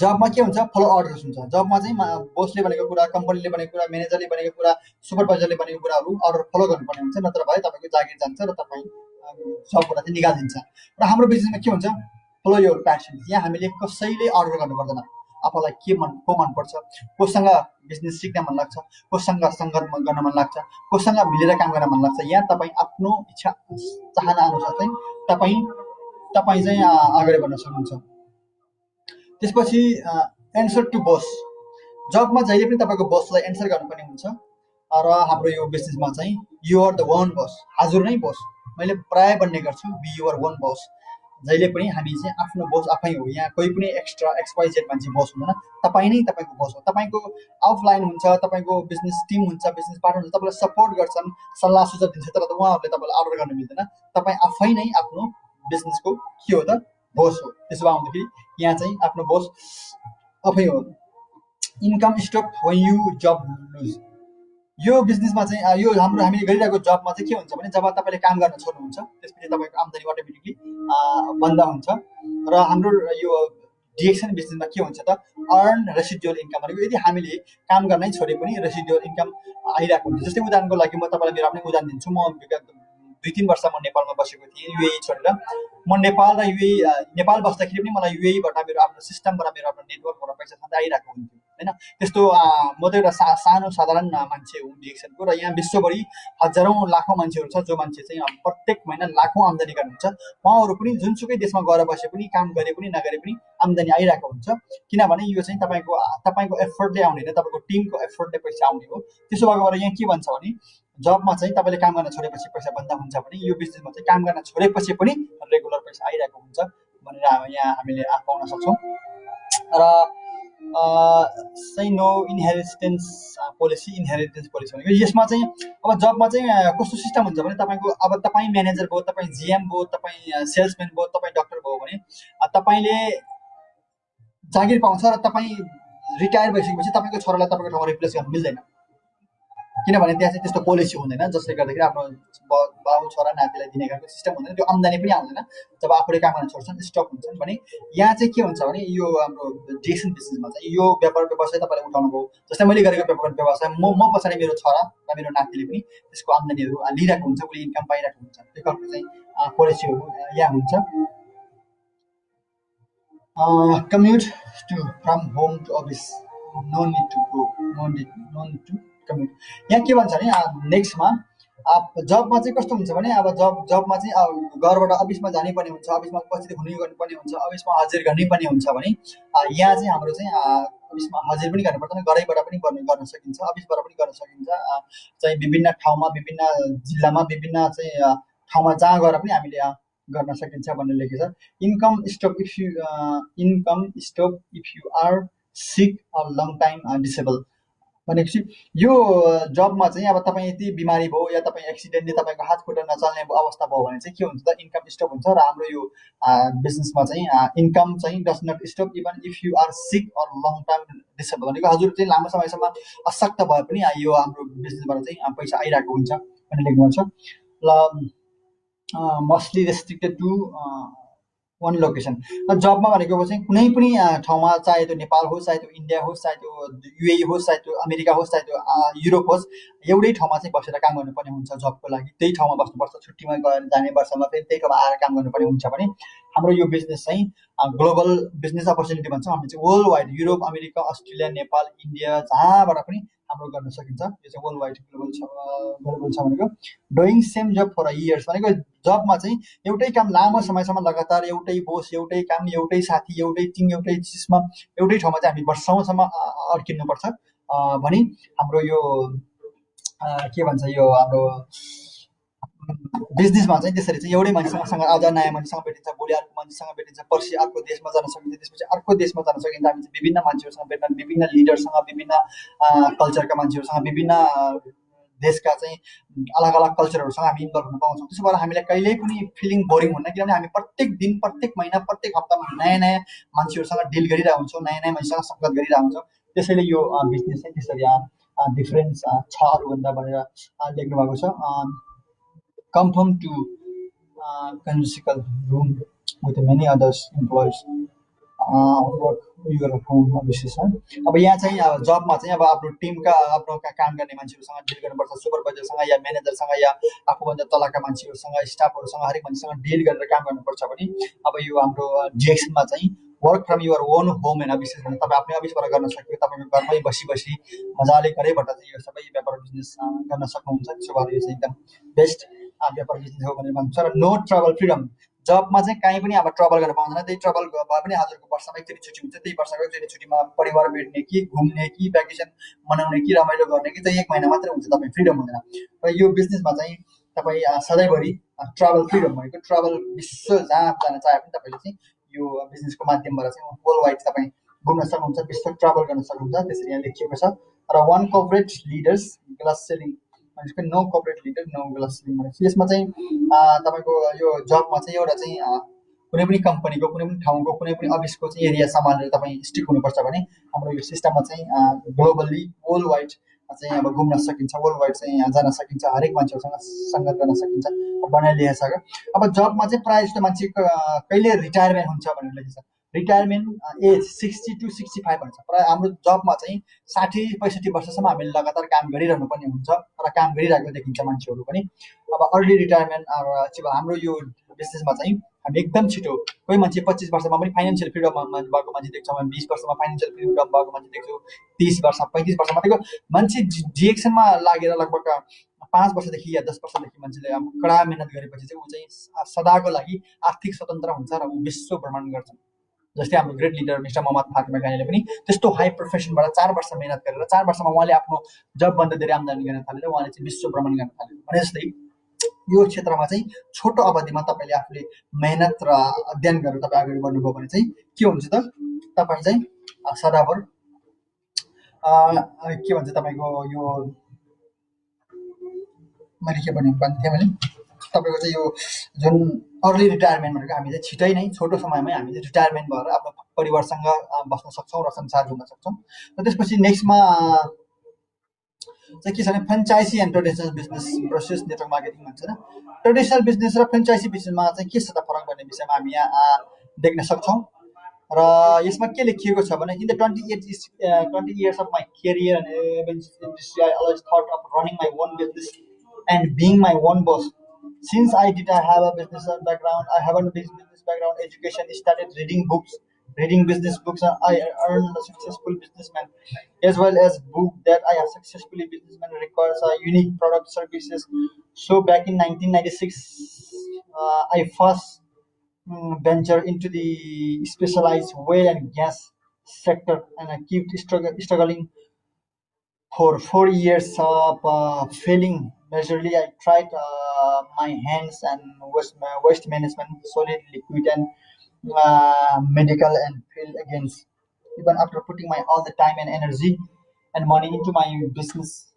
जबमा के हुन्छ फलो अर्डर्स हुन्छ। जबमा चाहिँ बोसले भनेको कुरा, कम्पनीले भनेको कुरा, म्यानेजरले भनेको कुरा, सुपरभाइजरले भनेको कुराहरू अर्डर फलो गर्नुपर्ने हुन्छ, नत्र भए तपाईँको जागिर जान्छ र तपाईँ जबबाट चाहिँ निकालिदिन्छ। र हाम्रो बिजनेसमा के हुन्छ फलो योर प्यासन। यहाँ हामीले कसैले अर्डर गर्नु पर्दैन। आफूलाई को मनपर्छ, कोसँग बिजनेस सिक्न मन लाग्छ, कोसँग सङ्गत गर्न मन लाग्छ, कोसँग मिलेर काम गर्न मन लाग्छ, यहाँ तपाईँ आफ्नो इच्छा चाहना अनुसार चाहिँ तपाईँ चाहिँ अगाडि बढ्न सक्नुहुन्छ। त्यसपछि एन्सर टु बस। जबमा जहिले पनि तपाईँको बसलाई एन्सर गर्नुपर्ने हुन्छ र हाम्रो यो बिजनेसमा चाहिँ युआर द वान बस, हजुर नै बस। मैले प्राय भन्ने गर्छु बी युआर वान बस। जहिले पनि हामी चाहिँ आफ्नो बस आफै हो। यहाँ कोही पनि एक्स्ट्रा XYZ मान्छे बस हुँदैन, तपाईँ नै तपाईँको बस हो। तपाईँको अफलाइन हुन्छ, तपाईँको बिजनेस टिम हुन्छ, बिजनेस पार्टनर हुन्छ, तपाईँलाई सपोर्ट गर्छन्, सल्लाह सुझाव दिन्छ, तर उहाँहरूले तपाईँलाई अर्डर गर्न मिल्दैन। तपाईँ आफै नै आफ्नो बिजनेसको के हो त बस हो। त्यसो भए आउँदाखेरि यहाँ चाहिँ आफ्नो बस आफै हो। Income stop when you job lose. यो बिजनेसमा चाहिँ यो हामीले गरिरहेको जबमा चाहिँ के हुन्छ भने जब तपाईँले काम गर्न छोड्नुहुन्छ त्यसपछि तपाईँको आम्दानी अटोमेटिकली बन्द हुन्छ। र हाम्रो यो डिएक्सन बिजनेसमा के हुन्छ त अर्न रेसिडुअल इन्कम भनेको यदि हामीले काम गर्नै छोडे पनि रेसिडुअल इन्कम आइरहेको हुन्छ। जस्तै उदाहरणको लागि म तपाईँलाई मेरो आफ्नै उदाहरण दिन्छु। म विगत 2-3 वर्ष म नेपालमा बसेको थिएँ, युएई छोडेर। म नेपाल र युएई नेपाल बस्दाखेरि पनि मलाई युएईबाट मेरो आफ्नो सिस्टमबाट मेरो आफ्नो नेटवर्कबाट पैसा सधैँ आइरहेको हुन्थ्यो होइन। त्यस्तो म त एउटा सानो साधारण मान्छे हुँ डिएक्सनको, र यहाँ विश्वभरि हजारौँ लाखौँ मान्छेहरू छ जो मान्छे चाहिँ प्रत्येक महिना लाखौँ आम्दानी गर्नुहुन्छ। उहाँहरू पनि जुनसुकै देशमा गएर बसे पनि, काम गरे पनि नगरे पनि आम्दानी आइरहेको हुन्छ, किनभने यो चाहिँ तपाईँको एफर्टले आउने होइन, तपाईँको टिमको एफर्टले पैसा आउने हो। त्यसो भएको भएर यहाँ के भन्छ भने जबमा चाहिँ तपाईँले काम गर्न छोडेपछि पैसा भन्दा हुन्छ भने यो बिजनेसमा चाहिँ काम गर्न छोडेपछि पनि रेगुलर पैसा आइरहेको हुन्छ भनेर यहाँ हामीले पाउन सक्छौँ। र चाहिँ नो इन्हेरिटेन्स पोलिसी भनेको यसमा चाहिँ अब जबमा चाहिँ कस्तो सिस्टम हुन्छ भने तपाईँको अब तपाईँ म्यानेजर भयो, तपाईँ जिएम भयो, तपाईँ सेल्सम्यान भयो, तपाईँ डक्टर भयो भने तपाईँले जागिर पाउँछ र तपाईँ रिटायर भइसकेपछि तपाईँको छोरालाई तपाईँको ठाउँमा रिप्लेस गर्न मिल्दैन, किनभने त्यहाँ चाहिँ त्यस्तो पोलिसी हुँदैन जसले गर्दाखेरि आफ्नो बाबु छोरा नातिलाई दिने खालको सिस्टम हुँदैन, त्यो आम्दानी पनि आउँदैन जब आफूले काम गर्न छोड्छन्, स्टप हुन्छन् भने। यहाँ चाहिँ के हुन्छ भने यो हाम्रो डिएक्सन बिजनेसमा चाहिँ यो व्यापार व्यवसाय तपाईँले उठाउनु भयो, जस्तै मैले गरेको व्यापार व्यवसाय म पछाडि मेरो छोरा र मेरो नातिले पनि त्यसको आम्दानीहरू लिइरहेको हुन्छ, उसले इन्कम पाइरहेको हुन्छ, त्यो खालको चाहिँ पोलिसीहरू यहाँ हुन्छ। Commute from home to office, no need to go, no need to commute. यहाँ के भन्छ भने नेक्स्टमा जबमा चाहिँ कस्तो हुन्छ भने अब जबमा चाहिँ घरबाट अफिसमा जानै पर्ने हुन्छ, अफिसमा उपस्थित हुनै गर्नुपर्ने हुन्छ, अफिसमा हाजिर गर्नै पर्ने हुन्छ भने यहाँ चाहिँ हाम्रो चाहिँ अफिसमा हाजिर पनि गर्नु पर्दैन, घरैबाट पनि गर्न सकिन्छ, अफिसबाट पनि गर्न सकिन्छ, चाहिँ विभिन्न ठाउँमा, विभिन्न जिल्लामा, विभिन्न चाहिँ ठाउँमा जहाँ गएर पनि हामीले गर्न सकिन्छ भनेर लेखेको छ। Income stop if you are sick or long time disable भनेपछि यो जबमा चाहिँ अब तपाईँ यदि बिमारी भयो या तपाईँ एक्सिडेन्टली तपाईँको हात खुट्टा नचल्ने अवस्था भयो भने चाहिँ के हुन्छ त, इन्कम स्टप हुन्छ। र हाम्रो यो बिजनेसमा चाहिँ इन्कम चाहिँ does not stop even if you are sick or long time disable भनेको हजुर चाहिँ लामो समयसम्म अशक्त भए पनि यो हाम्रो बिजनेसबाट चाहिँ पैसा आइरहेको हुन्छ भनेर लेख्नुहुन्छ। ल mostly restricted to one location. जबमा भनेको चाहिँ कुनै पनि ठाउँमा, चाहे त्यो नेपाल होस्, चाहे त्यो इन्डिया होस्, चाहे त्यो युएई होस्, चाहे त्यो अमेरिका होस्, चाहे त्यो युरोप होस्, एउटै ठाउँमा चाहिँ बसेर काम गर्नुपर्ने हुन्छ जबको लागि। त्यही ठाउँमा बस्नुपर्छ, छुट्टीमा गएर जाने वर्षमा फेरि त्यही ठाउँमा आएर काम गर्नुपर्ने हुन्छ भने हाम्रो यो बिजनेस चाहिँ ग्लोबल बिजनेस अपर्च्युनिटी भन्छौँ हामीले चाहिँ। World wide Europe, America, Australia, Nepal, India जहाँबाट पनि हाम्रो गर्न सकिन्छ। यो चाहिँ वर्ल्ड वाइड ग्लोबल छ भनेको। Doing same job for years भनेको जबमा चाहिँ एउटै काम लामो समयसम्म लगातार एउटै बोस, एउटै काम, एउटै साथी, एउटै टिम, एउटै चिजमा, एउटै ठाउँमा चाहिँ हामी वर्षौँसम्म अड्किनुपर्छ भने हाम्रो यो के भन्छ, यो हाम्रो बिजनेसमा चाहिँ त्यसरी चाहिँ एउटै मान्छेसँग आज नयाँ मान्छेसँग भेटिन्छ, भोलि अर्को मान्छेसँग भेटिन्छ, पर्सि अर्को देशमा जान सकिन्छ, त्यसपछि अर्को देशमा जान सकिन्छ। हामी चाहिँ विभिन्न मान्छेहरूसँग भेट्न, विभिन्न लिडरसँग, विभिन्न कल्चरका मान्छेहरूसँग, विभिन्न देशका चाहिँ अलग अलग कल्चरहरूसँग हामी इन्भल्भ हुन पाउँछौँ। त्यसो भएर हामीलाई कहिल्यै पनि फिलिङ बोरिङ हुन्न, किनभने हामी प्रत्येक दिन, प्रत्येक महिना, प्रत्येक हप्तामा नयाँ नयाँ मान्छेहरूसँग डिल गरिरहेको हुन्छौँ, नयाँ नयाँ मान्छेसँग सङ्गत गरिरहेको हुन्छौँ। त्यसैले यो बिजनेस चाहिँ त्यसरी डिफरेन्स छ अरूभन्दा भनेर लेख्नु भएको छ। Come home to conjugal room with many others employees. Work your home विशेष छ। अब यहाँ चाहिँ जबमा चाहिँ अब आफ्नो टिमका, आफ्नो काम गर्ने मान्छेहरूसँग डिल गर्नुपर्छ, सुपरभाइजरसँग या म्यानेजरसँग या आफूभन्दा तलका मान्छेहरूसँग, स्टाफहरूसँग, हरेक मान्छेसँग डिल गरेर काम गर्नुपर्छ भने अब यो हाम्रो डिएक्सनमा चाहिँ work from your own home होइन, विशेष भने तपाईँ आफ्नै अफिसबाट गर्न सक्यो, तपाईँको घरमै बसी बसी मजाले घरैबाट चाहिँ यो सबै व्यापार बिजनेस गर्न सक्नुहुन्छ। त्यसो भएर यो चाहिँ एकदम बेस्ट व्यापार बिजनेस हो भनेर भन्छ। र नो ट्राभल फ्रिडम, जबमा चाहिँ कहीँ पनि अब ट्राभल गर्न पाउँदैन। त्यही ट्राभल भए पनि हजुरको वर्षमा एकचोटि छुट्टी हुन्छ, त्यही वर्षको एकचोटि छुट्टीमा परिवार भेट्ने कि घुम्ने कि भ्याकेसन मनाउने कि रमाइलो गर्ने कि चाहिँ 1 महिना मात्रै हुन्छ, तपाईँ फ्रिडम हुँदैन। र यो बिजनेसमा चाहिँ तपाईँ सधैँभरि ट्राभल फ्रिडम भनेको ट्राभल विश्व जहाँ जान चाहे पनि तपाईँले चाहिँ यो बिजनेसको माध्यमबाट चाहिँ वर्ल्ड वाइड तपाईँ घुम्न सक्नुहुन्छ, विश्व ट्राभल गर्न सक्नुहुन्छ, त्यसरी यहाँ लेखिएको छ। र one corporate leaders glass ceiling भनेको no corporate leader no glass ceiling भनेको यसमा चाहिँ तपाईँको यो जबमा चाहिँ एउटा चाहिँ कुनै पनि कम्पनीको, कुनै पनि ठाउँको, कुनै पनि अफिसको चाहिँ एरिया सम्हालेर तपाईँ स्टिक हुनुपर्छ भने हाम्रो यो सिस्टममा चाहिँ ग्लोबल्ली वर्ल्ड वाइड चाहिँ अब घुम्न सकिन्छ, वर्ल्ड वाइड चाहिँ जान सकिन्छ, हरेक मान्छेहरूसँग सङ्गत गर्न सकिन्छ बनाइलिएको छ। अब जबमा चाहिँ प्रायः जस्तो मान्छे कहिले रिटायरमेन्ट हुन्छ भनेर लेखेको छ। रिटायरमेन्ट एज 60 to 65 भन्छ। प्रायः हाम्रो जबमा चाहिँ 60-65 वर्षसम्म हामीले लगातार काम गरिरहनु पर्ने हुन्छ र काम गरिरहेको देखिन्छ मान्छेहरू पनि। अब अर्ली रिटायरमेन्ट हाम्रो यो बिजनेसमा चाहिँ हामी एकदम छिटो कोही मान्छे 25 वर्षमा पनि फाइनेन्सियल फ्रिडम भएको मान्छे देख्छौँ, हामी 20 वर्षमा फाइनेन्सियल फ्रिडम भएको मान्छे देख्छौँ, 30 वर्ष 35 वर्षमा देखो मान्छे डिएक्सनमा लागेर लगभग 5 वर्षदेखि या 10 वर्षदेखि मान्छेले अब कडा मेहनत गरेपछि चाहिँ ऊ चाहिँ सदाको लागि आर्थिक स्वतन्त्र हुन्छ र ऊ विश्व भ्रमण गर्छ। जस्तै हाम्रो great leader mister Mohammad Fatima गानीले पनि त्यस्तो हाई प्रोफेसनबाट 4 वर्ष मेहनत गरेर 4 वर्षमा उहाँले आफ्नो जबभन्दा धेरै आम्दानी गर्न थालेर उहाँले चाहिँ विश्व भ्रमण गर्न थाले। भने जस्तै यो क्षेत्रमा चाहिँ छोटो अवधिमा तपाईँले आफूले मेहनत र अध्ययन गरेर तपाईँ अगाडि बढ्नुभयो भने चाहिँ के हुन्छ त, तपाईँ चाहिँ सदाभर के भन्छ तपाईँको यो मैले के भनेको थिएँ मैले तपाईँको चाहिँ यो जुन अर्ली रिटायरमेन्ट भनेको हामी चाहिँ छिटै नै छोटो समयमै हामी चाहिँ रिटायरमेन्ट भएर आफ्नो परिवारसँग बस्न सक्छौँ र संसार घुम्न सक्छौँ। र त्यसपछि नेक्स्टमा चाहिँ के छ भने franchise and traditional business versus network marketing भन्छ होइन। ट्रेडिसनल बिजनेस र फ्रेन्चाइजी बिजनेसमा चाहिँ के छ त फरक भन्ने विषयमा हामी यहाँ देख्न सक्छौँ। र यसमा के लेखिएको छ भने in the 20 years of my career in industry, I always thought of running my own business and being my own boss. Since I have a business background, I have a business background education, started reading business books. I earned a successful businessman, as well as book that I have successfully businessman requires a unique product services. So back in 1996, I first venture into the specialized oil and gas sector, and I keep struggling for 4 years of failing majorly. I tried my hands and waste management, solid liquid and medical, and failed against. Even after putting my all the time and energy and money into my business,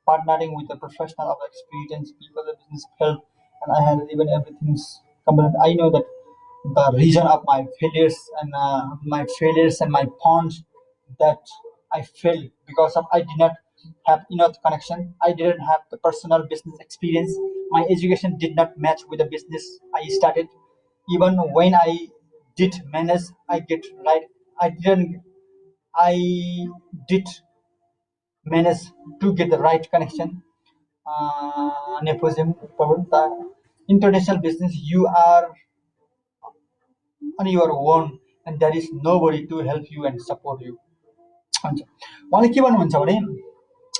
partnering with a professional of experienced people, the business failed, and I had even everything's combined. I know that the reason of my failures and my ponds, that I failed because of I did not have enough connection. I didn't have the personal business experience. My education did not match with the business I started. Even when I did manage, I get right. I did manage to get the right connection. Nepotism, international business, you are on your own, and there is nobody to help you and support you. हुन्छ उहाँले के भन्नुहुन्छ भने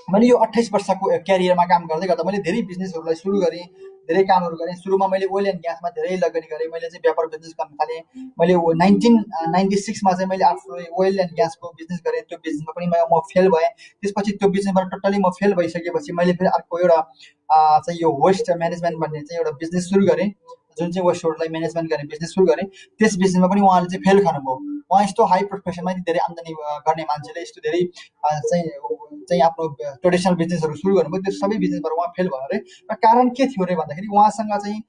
मैले यो 28 वर्षको क्यारियरमा काम गर्दै गर्दा मैले धेरै बिजनेसहरूलाई सुरु गरेँ, धेरै कामहरू गरेँ। सुरुमा मैले ओइल एन्ड ग्यासमा धेरै लगानी गरेँ, मैले चाहिँ व्यापार बिजनेस गर्न थालेँ। मैले 1996मा चाहिँ मैले आफ्नो ओइल एन्ड ग्यासको बिजनेस गरेँ। त्यो बिजनेसमा पनि म फेल भएँ। त्यसपछि त्यो बिजनेसबाट टोटली म फेल भइसकेपछि मैले फेरि अर्को एउटा चाहिँ यो वेस्ट म्यानेजमेन्ट भन्ने चाहिँ एउटा बिजनेस सुरु गरेँ, जुन चाहिँ वेस्टहरूलाई म्यानेजमेन्ट गर्ने बिजनेस सुरु गरेँ। त्यस बिजनेसमा पनि उहाँले चाहिँ फेल खानुभयो। उहाँ यस्तो हाई प्रोफेसनमा धेरै आम्दानी गर्ने मान्छेले यस्तो धेरै चाहिँ आफ्नो ट्रेडिसनल बिजनेसहरू सुरु गर्नुभयो, त्यो सबै बिजनेसबाट उहाँ फेल भयो अरे। र कारण के थियो अरे भन्दाखेरि उहाँसँग चाहिँ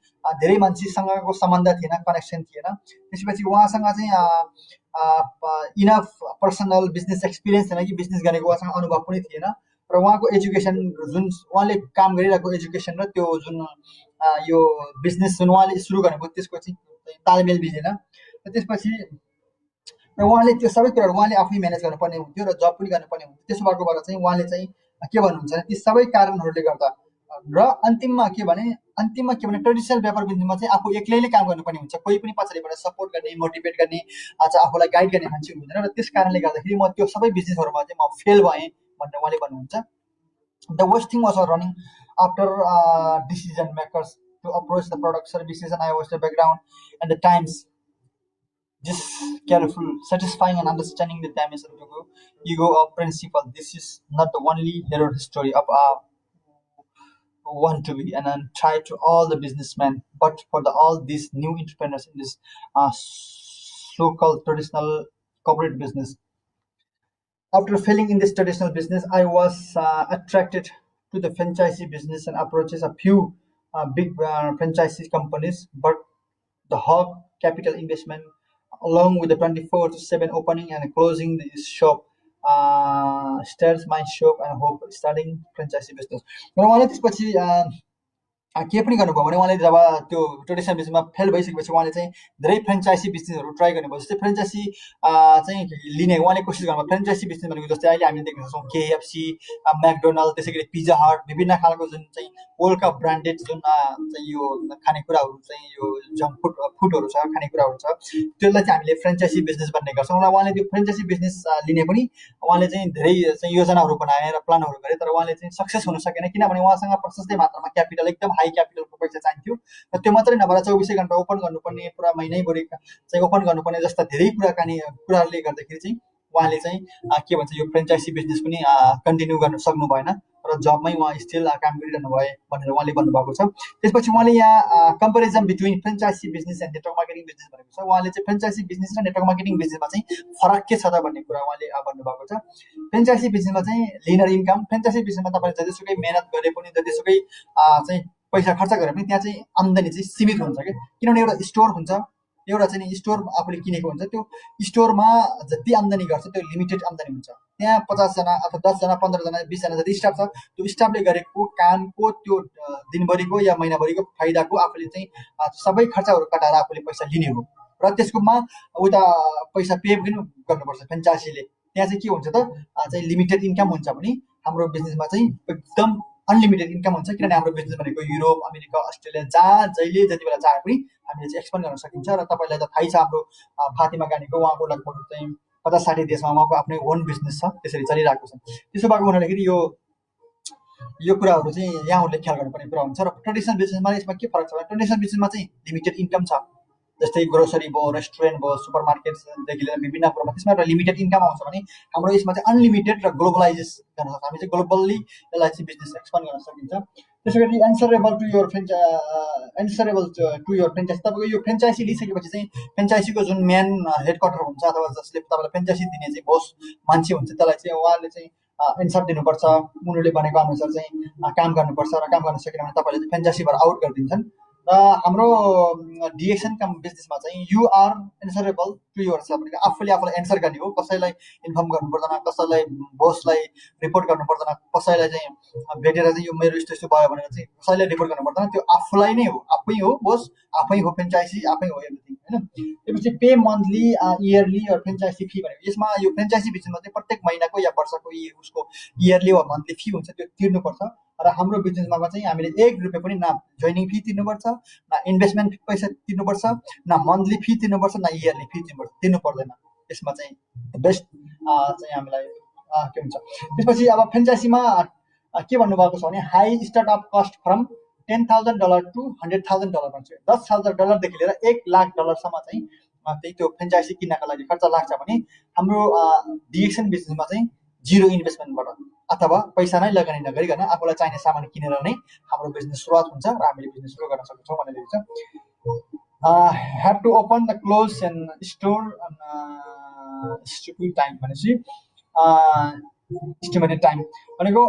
धेरै मान्छेसँगको सम्बन्ध थिएन, कनेक्सन थिएन। त्यसपछि उहाँसँग चाहिँ इनफ पर्सनल बिजनेस एक्सपिरियन्स थिएन कि बिजनेस गरेको उहाँसँग अनुभव पनि थिएन। र उहाँको एजुकेसन जुन उहाँले काम गरिरहेको एजुकेसन र त्यो जुन यो बिजनेस जुन उहाँले सुरु गर्नुभयो त्यसको चाहिँ तालमेल मिलेन। र त्यसपछि उहाँले त्यो सबै कुराहरू उहाँले आफै म्यानेज गर्नुपर्ने हुन्थ्यो र जब पनि गर्नुपर्ने हुन्थ्यो। त्यसो भएकोबाट चाहिँ उहाँले चाहिँ के भन्नुहुन्छ भने ती सबै कारणहरूले गर्दा र अन्तिममा के भने ट्रेडिसनल व्यापार बिजनेसमा चाहिँ आफू एक्लैले काम गर्नुपर्ने हुन्छ, कोही पनि पछाडिबाट सपोर्ट गर्ने, मोटिभेट गर्ने, आफूलाई गाइड गर्ने मान्छे हुँदैन। र त्यस कारणले गर्दाखेरि म त्यो सबै बिजनेसहरूमा चाहिँ म फेल भएँ भनेर उहाँले भन्नुहुन्छ। The worst thing was running after decision makers to approach the product services, and I was the background and the times just careful, satisfying, and understanding the damage of ego of principle. This is not the only hero story of want to be, and then try to all the businessmen, but for all these new entrepreneurs in this so-called traditional corporate business. After failing in this traditional business, I was attracted to the franchisee business and approaches a few big franchisee companies, but the hard capital investment, along with the 24/7 opening and closing the shop, starts my shop and hope starting franchisee business. र उहाँले त्यसपछि के पनि गर्नुभयो भने उहाँले जब त्यो traditional बिजनेसमा फेल भइसकेपछि उहाँले चाहिँ धेरै फ्रेन्चाइजी बिजनेसहरू ट्राई गर्नुभयो। जस्तै फ्रेन्चाइजी चाहिँ लिने उहाँले कोसिस गर्नुभयो। फ्रेन्चाइजी बिजनेस भनेको जस्तै अहिले हामीले देख्न सक्छौँ केएफसी, म्याकडोनल्ड, त्यसै गरी पिज्जा हट, विभिन्न खालको जुन चाहिँ वर्ल्ड कप ब्रान्डेड जुन चाहिँ यो खानेकुराहरू चाहिँ यो जङ्क फुडहरू छ, खानेकुराहरू छ, त्यसलाई चाहिँ हामीले फ्रेन्चाइजी बिजनेस भन्ने गर्छौँ। र उहाँले त्यो फ्रेन्चाइजी बिजनेस लिने पनि उहाँले चाहिँ धेरै चाहिँ योजनाहरू बनाए र प्लानहरू गरे, तर उहाँले चाहिँ सक्सेस हुन सकेन, किनभने उहाँसँग प्रशस्तै मात्रामा क्यापिटल, एकदम हाई क्यापिटलको पैसा चाहिन्थ्यो। र त्यो मात्रै नभएर 24 घन्टा ओपन गर्नुपर्ने, पुरा महिनैभरि चाहिँ ओपन गर्नुपर्ने जस्ता धेरै कुराहरूले गर्दाखेरि चाहिँ उहाँले चाहिँ के भन्छ यो फ्रेन्चाइजी बिजनेस पनि कन्टिन्यू गर्न सक्नु भएन र जबमै उहाँ स्टिल काम गरिरहनु भए भनेर उहाँले भन्नुभएको छ। त्यसपछि उहाँले यहाँ comparison between franchise business and network marketing business भनेको छ। उहाँले चाहिँ फ्रेन्चाइजी बिजनेस र नेटवर्क मार्केटिङ बिजनेसमा चाहिँ फरक के छ त भन्ने कुरा उहाँले भन्नुभएको छ। फ्रेन्चाइजी बिजनेसमा चाहिँ लिनर इन्कम, फ्रेन्चाइजी बिजनेसमा तपाईँले जतिसुकै मेहनत गरे पनि, जतिसुकै चाहिँ पैसा खर्च गरे पनि त्यहाँ चाहिँ आम्दानी चाहिँ सीमित हुन्छ क्या। किनभने एउटा स्टोर हुन्छ, एउटा चाहिँ स्टोर आफूले किनेको हुन्छ, त्यो स्टोरमा जति आम्दानी गर्छ त्यो लिमिटेड आम्दानी हुन्छ। त्यहाँ 50 जना अथवा 10 जना, 15 जना, 20 जना जति स्टाफ छ, त्यो स्टाफले गरेको कामको त्यो दिनभरिको या महिनाभरिको फाइदाको आफूले चाहिँ सबै खर्चहरू कटाएर आफूले पैसा लिने हो र त्यसकोमा उता पैसा पे पनि गर्नुपर्छ फ्रेन्चाइजीले। त्यहाँ चाहिँ के हुन्छ त चाहिँ लिमिटेड इन्कम हुन्छ भने हाम्रो बिजनेसमा चाहिँ एकदम अनलिमिटेड इन्कम हुन्छ, किनभने हाम्रो बिजनेस भनेको युरोप, अमेरिका, अस्ट्रेलिया जहाँ जहिले जति बेला चाहे पनि हामीले चाहिँ एक्सपेन्ड गर्न सकिन्छ। र तपाईँलाई त थाहै छ हाम्रो फातिमा गानीको उहाँको लगभग चाहिँ 50-60 देशमा उहाँको आफ्नै ओन बिजनेस छ, त्यसरी चलिरहेको छ। त्यसो भएको हुनाले यो कुराहरू चाहिँ यहाँहरूले ख्याल गर्नुपर्ने कुरा हुन्छ। र ट्रेडिसनल बिजनेसमा यसमा के फरक छ भने ट्रेडिसनल बिजनेसमा चाहिँ लिमिटेड इन्कम छ, जस्तै ग्रोसरी भयो, रेस्टुरेन्ट भयो, सुपर मार्केटदेखि लिएर विभिन्न कुरामा त्यसमा एउटा लिमिटेड इन्कम आउँछ भने हाम्रो यसमा चाहिँ अनलिमिटेड र ग्लोबलाइजेस गर्न सक्छ। हामी चाहिँ ग्लोबल्ली यसलाई चाहिँ बिजनेस एक्सपान्ड गर्न सकिन्छ। त्यसै गरी एन्सरेबल टु योर फ्रेन्चाइज, तपाईँको यो फ्रेन्चाइजी लिइसकेपछि चाहिँ फ्रेन्चाइजीको जुन मेन हेडक्वार्टर हुन्छ अथवा जसले तपाईँलाई फ्रेन्चाइजी दिने चाहिँ बोस मान्छे हुन्छ, त्यसलाई चाहिँ उहाँले चाहिँ एन्सर दिनुपर्छ, उनीहरूले भनेको अनुसार चाहिँ काम गर्नुपर्छ र काम गर्न सकेन भने तपाईँले चाहिँ फ्रेन्चाइजीबाट आउट गरिदिन्छन्। र हाम्रो डिएक्सन कम बिजनेसमा चाहिँ युआर एन्सरेबल टु योर सेल्फ, भनेको आफूले आफूलाई एन्सर गर्ने हो, कसैलाई इन्फर्म गर्नु पर्दैन, कसैलाई बोसलाई रिपोर्ट गर्नु पर्दैन, कसैलाई चाहिँ भेटेर चाहिँ यो मेरो यस्तो यस्तो भयो भनेर चाहिँ कसैलाई रिपोर्ट गर्नु पर्दैन, त्यो आफूलाई नै हो, आफै हो बोस, आफै हो फ्रेन्चाइजी, आफै हो एभ्रिथिङ होइन। त्यसपछि पे मन्थली, इयरली र फ्रेन्चाइजी फी भनेको यसमा यो फ्रेन्चाइजी बिजनेसमा चाहिँ प्रत्येक महिनाको या वर्षको उसको इयरली वा मन्थली फी हुन्छ, त्यो तिर्नुपर्छ। र हाम्रो बिजनेसमा चाहिँ हामीले 1 रुपियाँ पनि न जोइनिङ फी तिर्नुपर्छ, न इन्भेस्टमेन्ट पैसा तिर्नुपर्छ, न मन्थली फी तिर्नुपर्छ, न इयरली फी तिर्नु पर्दैन। यसमा चाहिँ बेस्ट चाहिँ हामीलाई के हुन्छ। त्यसपछि अब फ्रेन्चाइजीमा के भन्नुभएको छ भने high startup cost from $10,000 to $100,000 भन्छ। $10,000 लिएर $1,00,000 चाहिँ त्यही त्यो फ्रेन्चाइजी किन्नका लागि खर्च लाग्छ भने हाम्रो डिएक्सन बिजनेसमा चाहिँ जिरो इन्भेस्टमेन्टबाट अथवा पैसा नै लगानी नगरिकन आफूलाई चाहिने सामान किनेर नै हाम्रो बिजनेस सुरुवात हुन्छ र हामीले बिजनेस सुरु गर्न सक्छौँ भनेर लेख्छ। Have to open the close and store time भनेपछि इस्टिमेटेड टाइम भनेको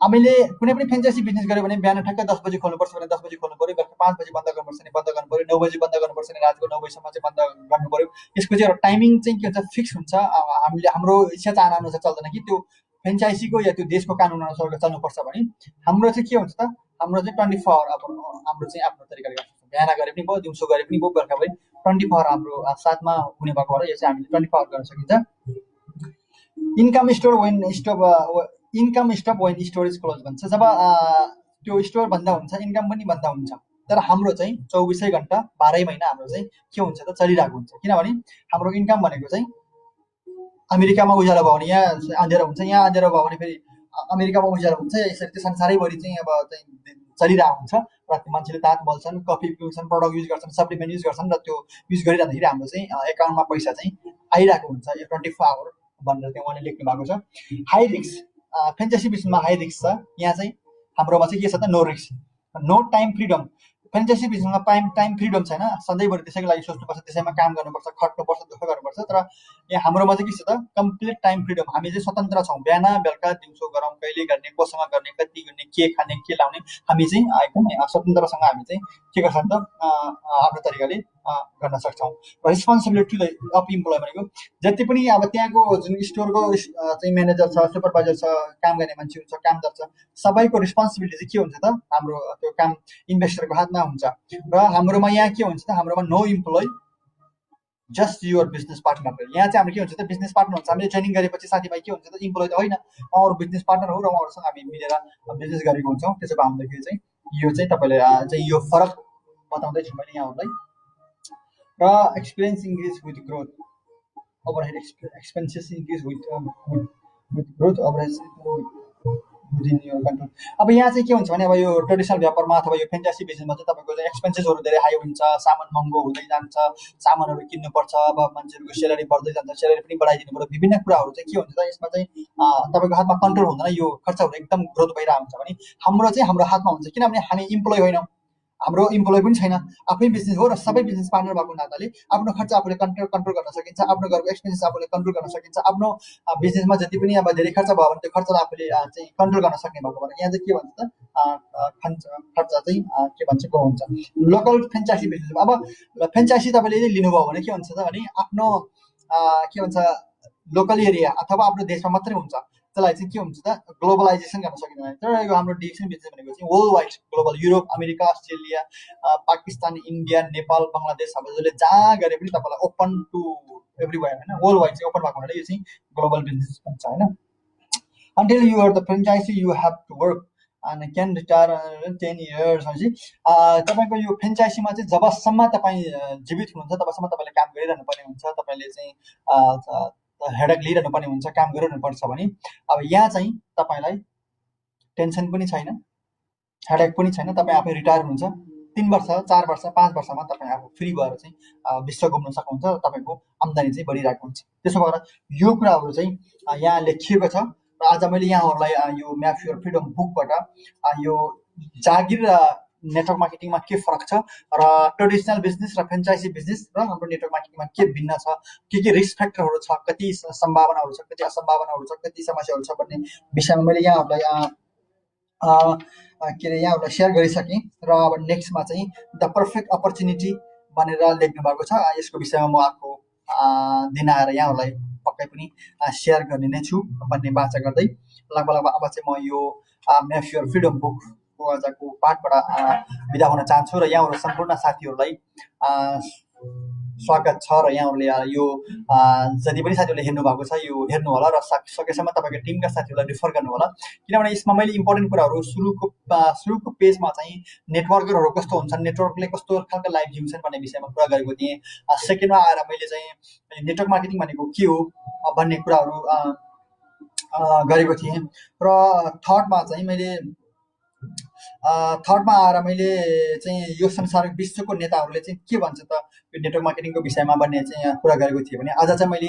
हामीले कुनै पनि फ्रेन्चाइजी बिजनेस गऱ्यो भने बिहान ठ्याक्कै 10 बजी खोल्नुपर्छ भने 10 बजी खोल्नु पऱ्यो, बेलुका 5 बजी बन्द गर्नुपर्छ भने बन्द गर्नु पऱ्यो, 9 बजी बन्द गर्नुपर्छ भने रातको 9 बजीसम्म चाहिँ बन्द गर्नु पऱ्यो। यसको चाहिँ एउटा टाइमिङ चाहिँ के हुन्छ, फिक्स हुन्छ। हामीले हाम्रो इच्छा चाहना अनुसार चल्दैन कि त्यो फ्रेन्चाइजीको या त्यो देशको कानुन अनुसार चल्नुपर्छ भने हाम्रो चाहिँ के हुन्छ त, हाम्रो चाहिँ 24 आवर हाम्रो चाहिँ आफ्नो तरिकाले गर्छ। बिहान गरे पनि भयो, दिउँसो गरे पनि भयो, बेलुका पनि 24 आवर हाम्रो साथमा हुने भएको भएर यो चाहिँ हामीले 24 आवर गर्न सकिन्छ। Income store when store is close भन्छ। जब त्यो स्टोर बन्द हुन्छ इन्कम पनि बन्द हुन्छ, तर हाम्रो चाहिँ 24 घन्टा 12 महिना हाम्रो चाहिँ के हुन्छ त चलिरहेको हुन्छ। किनभने हाम्रो इन्कम भनेको चाहिँ अमेरिकामा उज्यालो भयो भने यहाँ अँध्यारो हुन्छ, यहाँ अँध्यारो भयो भने फेरि अमेरिकामा उज्यालो हुन्छ। यसरी त्यो संसारैभरि चाहिँ अब चाहिँ चलिरहेको हुन्छ र मान्छेले दाँत बल्छन्, कफी पिउँछन्, प्रडक्ट युज गर्छन्, सप्लिमेन्ट युज गर्छन् र त्यो युज गरिरहँदाखेरि हाम्रो चाहिँ एकाउन्टमा पैसा चाहिँ आइरहेको हुन्छ। यो 24 आवर भनेर चाहिँ उहाँले लेख्नु भएको छ। हाई रिस्क, फ्रेन्चाइजी बिजनेसमा हाई रिस्क छ। यहाँ चाहिँ हाम्रोमा चाहिँ के छ त, no risk, no time freedom. Franchisee बिजनेसमा टाइम फ्रिडम छैन, सधैँभरि त्यसैको लागि सोच्नुपर्छ, त्यसैमा काम गर्नुपर्छ, खट्नुपर्छ, दुःख गर्नुपर्छ। तर यहाँ हाम्रोमा चाहिँ के छ त, कम्प्लिट टाइम फ्रिडम। हामी चाहिँ स्वतन्त्र छौँ, बिहान बेलुका दिउँसो गरौँ, कहिले गर्ने, कोसँग गर्ने, कति गर्ने, के खाने, के लाउने, हामी चाहिँ एकदम स्वतन्त्रसँग हामी चाहिँ के गर्छौँ त आफ्नो तरिकाले गर्न सक्छौँ। र रेस्पोन्सिबिलिटी अफ इम्प्लोइ भनेको जति पनि अब त्यहाँको जुन स्टोरको चाहिँ म्यानेजर छ, सुपरभाइजर छ, काम गर्ने मान्छे हुन्छ, कामदार छ, सबैको रेस्पोन्सिबिलिटी चाहिँ के हुन्छ त हाम्रो त्यो काम इन्भेस्टरको हातमा हुन्छ। र हाम्रोमा यहाँ के हुन्छ त, हाम्रोमा no employee just your business partner. यहाँ चाहिँ हाम्रो के हुन्छ त बिजनेस पार्टनर हुन्छ। हामीले ट्रेनिङ गरेपछि साथीभाइ के हुन्छ त इम्प्लोइ त होइन, उहाँहरू बिजनेस पार्टनर हो र उहाँहरूसँग हामी मिलेर बिजनेस गरेको हुन्छौँ। त्यसो भए हुँदाखेरि चाहिँ यो चाहिँ तपाईँले चाहिँ यो फरक बताउँदैछु मैले यहाँहरूलाई। र experience increase with growth, overhead expenses increase with growth, overhead within your control. अब यहाँ चाहिँ के हुन्छ भने अब यो ट्रेडिसनल व्यापारमा अथवा यो फ्रेन्चाइजी बिजनेसमा चाहिँ तपाईँको चाहिँ एक्सपेन्सेसहरू धेरै हाई हुन्छ, सामान महँगो हुँदै जान्छ, सामानहरू किन्नुपर्छ, अब मान्छेहरूको सेलेरी बढ्दै जान्छ, सेलेरी पनि बढाइदिनु पर्यो, विभिन्न कुराहरू चाहिँ के हुन्छ त यसमा चाहिँ तपाईँको हातमा कन्ट्रोल हुँदैन, यो खर्चहरू एकदम ग्रोथ भइरहेको हुन्छ। भने हाम्रो चाहिँ हाम्रो हातमा हुन्छ, किनभने हामी इम्प्लोइ होइनौँ, हाम्रो इम्प्लोइ पनि छैन, आफ्नै बिजनेस हो र सबै बिजनेस पार्टनर भएको नाताले आफ्नो खर्च आफूले कन्ट्रोल गर्न सकिन्छ, आफ्नो घरको एक्सपेन्सेस आफूले कन्ट्रोल गर्न सकिन्छ, आफ्नो बिजनेसमा जति पनि अब धेरै खर्च भयो भने त्यो खर्चलाई आफूले चाहिँ कन्ट्रोल गर्न सक्ने भएको भएर यहाँ चाहिँ के भन्छ त खर्च चाहिँ के भन्छ को हुन्छ। लोकल फ्रेन्चाइजी बिजनेस, अब फ्रेन्चाइजी तपाईँले लिनुभयो भने के हुन्छ त भने आफ्नो के भन्छ लोकल एरिया अथवा आफ्नो देशमा मात्रै हुन्छ, त्यसलाई चाहिँ के हुन्छ त ग्लोबलाइजेसन गर्न सकिँदैन। तर यो हाम्रो डिएक्सन बिजनेस भनेको चाहिँ world wide global, Europe, America, Australia, Pakistan, India, Nepal, Bangladesh, अब जसले जहाँ गरे पनि तपाईँलाई ओपन टु एभ्रिवेयर होइन, वर्ल्ड वाइड चाहिँ ओपन भएको हुनाले यो चाहिँ ग्लोबल बिजनेस भन्छ होइन। Until you are the franchisee you have to work and can retire 10 years भनेपछि तपाईँको यो फ्रेन्चाइजीमा चाहिँ जबसम्म तपाईँ जीवित हुनुहुन्छ तबसम्म तपाईँले काम गरिरहनु पर्ने हुन्छ, तपाईँले चाहिँ हेडेक लिइरहनु पर्ने हुन्छ, काम गरिरहनु पर्छ। भने अब यहाँ चाहिँ तपाईँलाई टेन्सन पनि छैन, हेडेक पनि छैन, तपाईँ आफै रिटायर हुनुहुन्छ, 3 वर्ष 4 वर्ष 5 वर्षमा तपाईँ आफू फ्री भएर चाहिँ विश्व घुम्न सक्नुहुन्छ, तपाईँको आम्दानी चाहिँ बढिरहेको हुन्छ। त्यसो भएर यो कुराहरू चाहिँ यहाँ लेखिएको छ। र आज मैले यहाँहरूलाई यो म्याप योर फ्रिडम बुकबाट यो जागिर र नेटवर्क मार्केटिङमा के फरक छ र ट्रेडिसनल बिजनेस र फ्रेन्चाइजी बिजनेस र हाम्रो नेटवर्क मार्केटिङमा के भिन्न छ, के रिस्क फ्याक्टरहरू छ, कति सम्भावनाहरू छ, कति असम्भावनाहरू छ, कति समस्याहरू छ भन्ने विषयमा मैले यहाँहरूलाई के अरे यहाँहरूलाई सेयर गरिसकेँ। र अब नेक्स्टमा चाहिँ द पर्फेक्ट अपर्च्युनिटी भनेर लेख्नु भएको छ, यसको विषयमा म अर्को दिन आएर यहाँहरूलाई पक्कै पनि सेयर गर्ने नै छु भन्ने बाचा गर्दै लगभग अब चाहिँ म यो म्याप योर फ्रिडम बुकको आजको पाठबाट बिदा हुन चाहन्छु। र यहाँहरू सम्पूर्ण साथीहरूलाई स्वागत छ। र यहाँहरूले यो जति पनि साथीहरूले हेर्नु भएको छ यो हेर्नु होला र सकेसम्म तपाईँको टिमका साथीहरूलाई रिफर गर्नु होला, किनभने यसमा मैले इम्पोर्टेन्ट कुराहरू सुरुको पेजमा चाहिँ नेटवर्करहरू कस्तो हुन्छन्, नेटवर्कले कस्तो खालको लाइफ जिउँछन् भन्ने विषयमा कुरा गरेको थिएँ। सेकेन्डमा आएर मैले चाहिँ नेटवर्क मार्केटिङ भनेको के हो भन्ने कुराहरू गरेको थिएँ। र थर्डमा आएर मैले चाहिँ यो संसार विश्वको नेताहरूले चाहिँ के भन्छ त यो नेटवर्क मार्केटिङको विषयमा भन्ने चाहिँ यहाँ कुरा गरेको थिएँ। भने आज चाहिँ मैले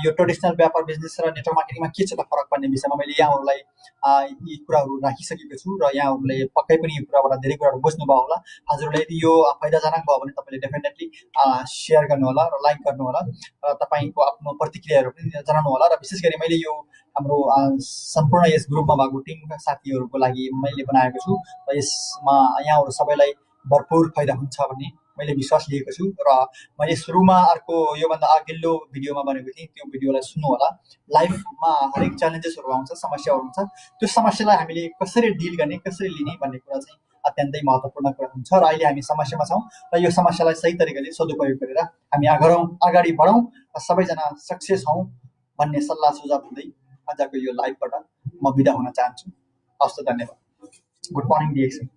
यो ट्रेडिसनल व्यापार बिजनेस र नेटवर्क मार्केटिङमा के छ त फरक भन्ने विषयमा मैले यहाँहरूलाई यी कुराहरू राखिसकेको छु र यहाँहरूले पक्कै पनि यो कुराबाट धेरै कुराहरू बुझ्नुभयो होला। हजुरलाई यदि यो फाइदाजनक भयो भने तपाईँले डेफिनेटली सेयर गर्नु होला र लाइक गर्नु होला र तपाईँको आफ्नो प्रतिक्रियाहरू पनि जनाउनु होला। र विशेष गरी मैले यो हाम्रो सम्पूर्ण यस ग्रुपमा भएको टिमका साथीहरूको लागि मैले बनाएको छु र यसमा यहाँहरू सबैलाई भरपुर फाइदा हुन्छ भन्ने मैले विश्वास लिएको छु। र मैले सुरुमा अर्को योभन्दा अघिल्लो भिडियोमा भनेको थिएँ, त्यो भिडियोलाई सुन्नु होला। लाइफमा हरेक च्यालेन्जेसहरू आउँछ, समस्याहरू हुन्छ, त्यो समस्यालाई हामीले कसरी डिल गर्ने, कसरी लिने भन्ने कुरा चाहिँ अत्यन्तै महत्त्वपूर्ण कुरा हुन्छ। र अहिले हामी समस्यामा छौँ र यो समस्यालाई सही तरिकाले सदुपयोग गरेर हामी अगाडि बढौँ र सबैजना सक्सेस हौँ भन्ने सल्लाह सुझाव दिँदै आजको यो लाइभबाट म बिदा हुन चाहन्छु। हवस् त, धन्यवाद। Good morning DXN.